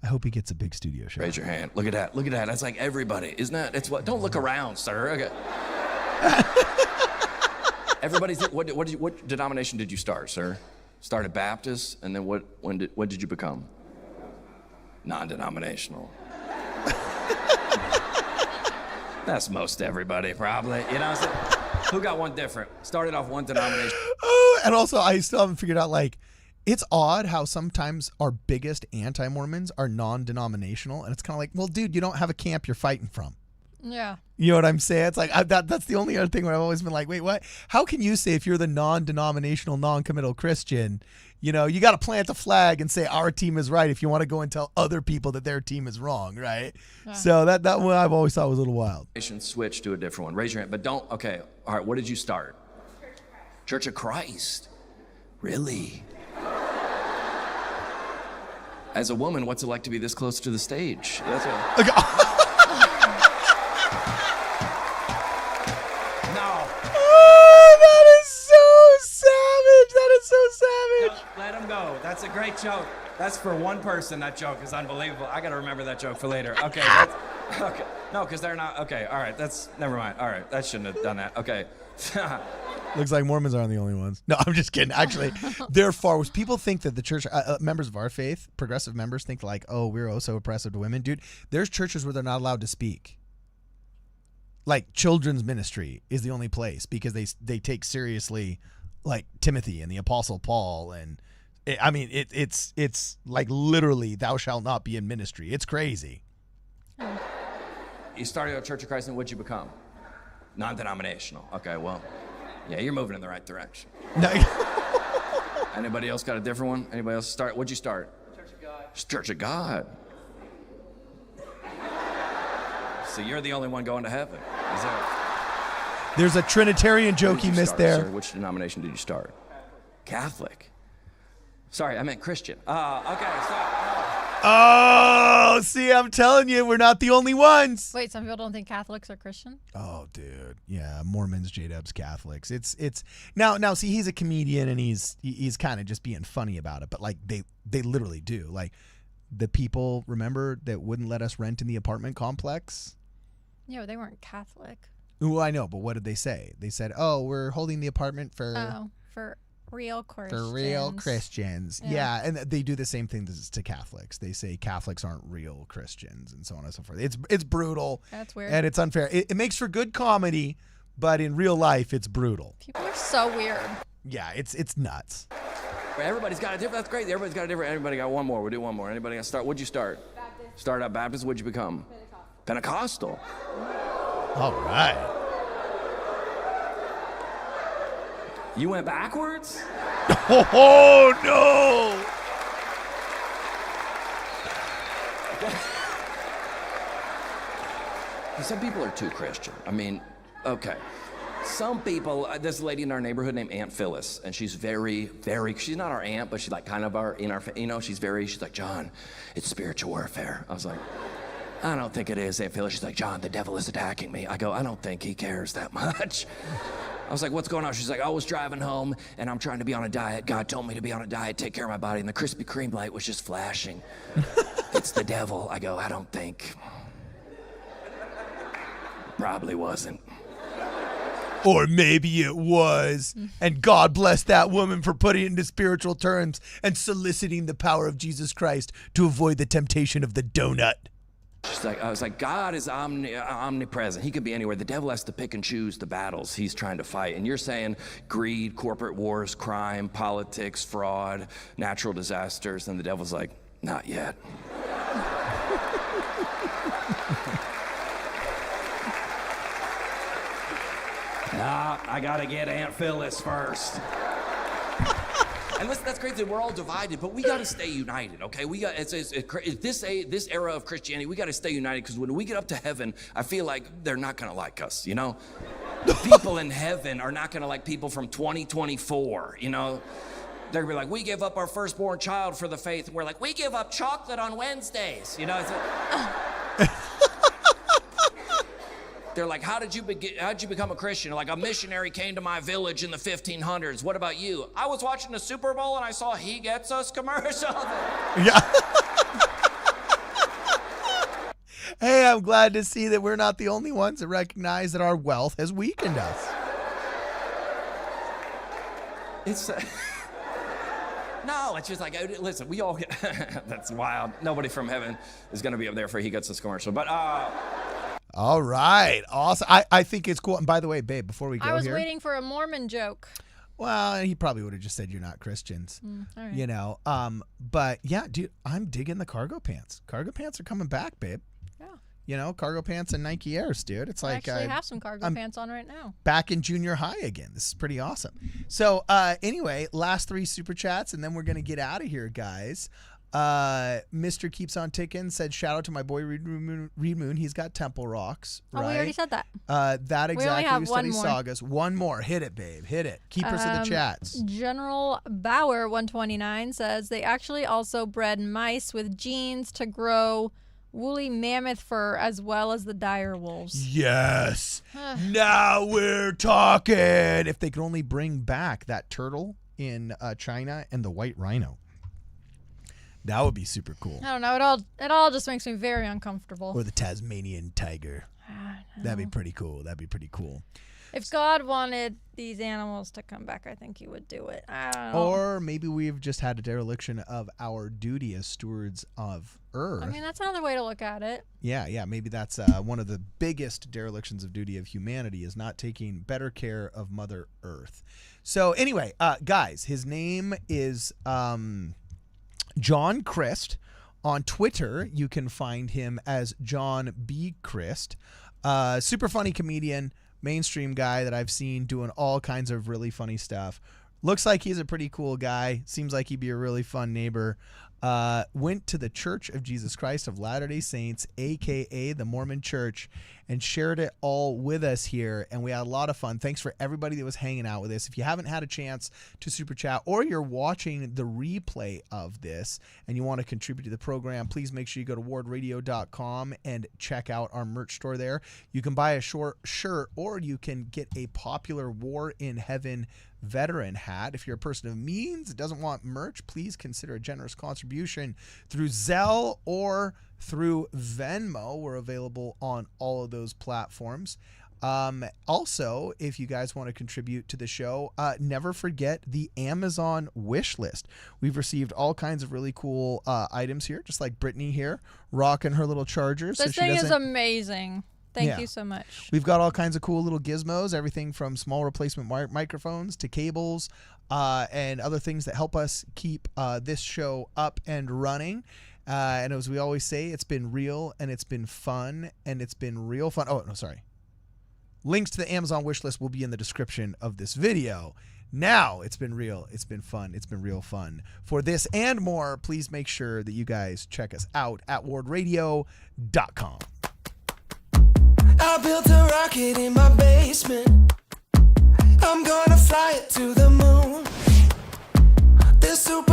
I hope he gets a big studio show. Raise your hand. Look at that. Look at that. That's like everybody, isn't that? It's what? Don't look around, sir. Okay. Everybody's. What denomination did you start, sir? Started Baptist, and then what did you become? Non-denominational. That's most everybody, probably. You know what I'm saying? Who got one different? Started off one denomination. Oh, and also I still haven't figured out, like, it's odd how sometimes our biggest anti-Mormons are non-denominational, and it's kind of like, well, dude, you don't have a camp you're fighting from. Yeah. You know what I'm saying? It's like that's the only other thing where I've always been like, wait, what? How can you say if you're the non-denominational, non-committal Christian, you got to plant a flag and say our team is right if you want to go and tell other people that their team is wrong, right? Yeah. So that one I've always thought was a little wild. Switch to a different one. Raise your hand, but don't. Okay, all right. What did you start? Church of Christ. Really? As a woman, what's it like to be this close to the stage? That's what. Okay. Let him go. That's a great joke. That's for one person. That joke is unbelievable. I got to remember that joke for later. Okay. Okay. No, because they're not. Okay. All right. Never mind. All right. That shouldn't have done that. Okay. Looks like Mormons aren't the only ones. No, I'm just kidding. Actually, they're far worse. People think that the church, members of our faith, progressive members think like, oh, we're oh so oppressive to women. Dude, there's churches where they're not allowed to speak. Like children's ministry is the only place because they take seriously like Timothy and the Apostle Paul, and it's like literally thou shalt not be in ministry. It's crazy. You started at Church of Christ, and what'd you become? Non-denominational. Okay, well, yeah, you're moving in the right direction. No. Anybody else got a different one? Anybody else start? What'd you start? Church of God. Church of God. So you're the only one going to heaven. Is that? There's a Trinitarian joke he missed there. Sir, which denomination did you start? Catholic. Sorry, I meant Christian. Okay, Oh, see, I'm telling you, we're not the only ones. Wait, some people don't think Catholics are Christian? Oh, dude. Yeah, Mormons, J-dubs, Catholics. It's now see, he's a comedian and he's kind of just being funny about it, but like they literally do. Like the people, remember, that wouldn't let us rent in the apartment complex? Yeah, but they weren't Catholic. Well, I know, but what did they say? They said, "Oh, we're holding the apartment for real Christians." For real Christians. Yeah, and they do the same thing to Catholics. They say Catholics aren't real Christians and so on and so forth. It's brutal. That's weird. And it's unfair. It makes for good comedy, but in real life, it's brutal. People are so weird. Yeah, it's nuts. Everybody's got a different. That's great. Everybody's got a different. Everybody got one more. We'll do one more. Anybody got to start? What'd you start? Baptist. Started out Baptist. What'd you become? Pentecostal. All right. You went backwards? Oh, no. Some people are too Christian. I mean, okay. Some people, there's a lady in our neighborhood named Aunt Phyllis, and she's very, very, she's not our aunt, but she's like kind of she's like, John, it's spiritual warfare. I was like, I don't think it is, Aunt Phyllis. She's like, John, the devil is attacking me. I go, I don't think he cares that much. I was like, what's going on? She's like, I was driving home, and I'm trying to be on a diet. God told me to be on a diet, take care of my body, and the Krispy Kreme light was just flashing. It's the devil. I go, I don't think. Probably wasn't. Or maybe it was. And God bless that woman for putting it into spiritual terms and soliciting the power of Jesus Christ to avoid the temptation of the donut. She's like, I was like, God is omnipresent. He could be anywhere. The devil has to pick and choose the battles he's trying to fight. And you're saying greed, corporate wars, crime, politics, fraud, natural disasters. And the devil's like, not yet. I gotta get Aunt Phyllis first. And listen, that's crazy. We're all divided, but we got to stay united, okay? We got this era of Christianity. We got to stay united, because when we get up to heaven, I feel like they're not gonna like us, you know. The people in heaven are not gonna like people from 2024, you know. They're gonna be like, we give up our firstborn child for the faith. And we're like, we give up chocolate on Wednesdays, you know. It's like, they're like, how'd you become a Christian? Like, a missionary came to my village in the 1500s. What about you? I was watching the Super Bowl and I saw He Gets Us commercial. Yeah. Hey, I'm glad to see that we're not the only ones that recognize that our wealth has weakened us. It's no, it's just like, listen, we all get that's wild. Nobody from heaven is gonna be up there for He Gets Us commercial, but all right, awesome. I think it's cool. And by the way, babe, before we go I was here, waiting for a Mormon joke. well, he probably would have just said you're not Christians, All right. you know. But yeah, dude, I'm digging the cargo pants. Cargo pants are coming back, babe. Yeah. You know, cargo pants and Nike Airs, dude. It's I like actually have some cargo pants on right now. back in junior high again. This is pretty awesome. So anyway, last 3 super chats, and then we're gonna get out of here, guys. Mr. Keeps on Ticking said, shout out to my boy Reed Moon. He's got temple rocks. Oh, we already said that. That We only exactly. have We one study more. sagas. One more. Hit it, babe. Hit it. Keepers of the chats. General Bauer 129 says they actually also bred mice with genes to grow woolly mammoth fur as well as the dire wolves. Yes. Now we're talking. If they could only bring back that turtle in China and the white rhino, that would be super cool. I don't know. It all just makes me very uncomfortable. Or the Tasmanian tiger. That'd be pretty cool. That'd be pretty cool. If God wanted these animals to come back, I think He would do it. I don't know. Or maybe we've just had a dereliction of our duty as stewards of Earth. I mean, that's another way to look at it. Yeah, maybe that's one of the biggest derelictions of duty of humanity, is not taking better care of Mother Earth. So anyway, guys, his name is John Crist. On Twitter, you can find him as John B. Crist. Super funny comedian, mainstream guy that I've seen doing all kinds of really funny stuff. Looks like he's a pretty cool guy. Seems like he'd be a really fun neighbor. Went to the Church of Jesus Christ of Latter-day Saints, a.k.a. the Mormon Church, and shared it all with us here, and we had a lot of fun. Thanks for everybody that was hanging out with us. If you haven't had a chance to super chat, or you're watching the replay of this and you want to contribute to the program, please make sure you go to wardradio.com and check out our merch store there. You can buy a short shirt, or you can get a popular War in Heaven veteran hat. If you're a person of means that doesn't want merch, please consider a generous contribution through Zelle or through Venmo. We're available on all of those platforms. Also, if you guys want to contribute to the show, never forget the Amazon wish list. We've received all kinds of really cool items here, just like Brittany here rocking her little charger. This thing is amazing. Thank you so much. We've got all kinds of cool little gizmos, everything from small replacement microphones to cables and other things that help us keep this show up and running. And as we always say, it's been real, and it's been fun, and it's been real fun. Oh, no, sorry. Links to the Amazon wish list will be in the description of this video. Now, it's been real, it's been fun, it's been real fun. For this and more, please make sure that you guys check us out at wardradio.com. I built a rocket in my basement. I'm gonna fly it to the moon. This super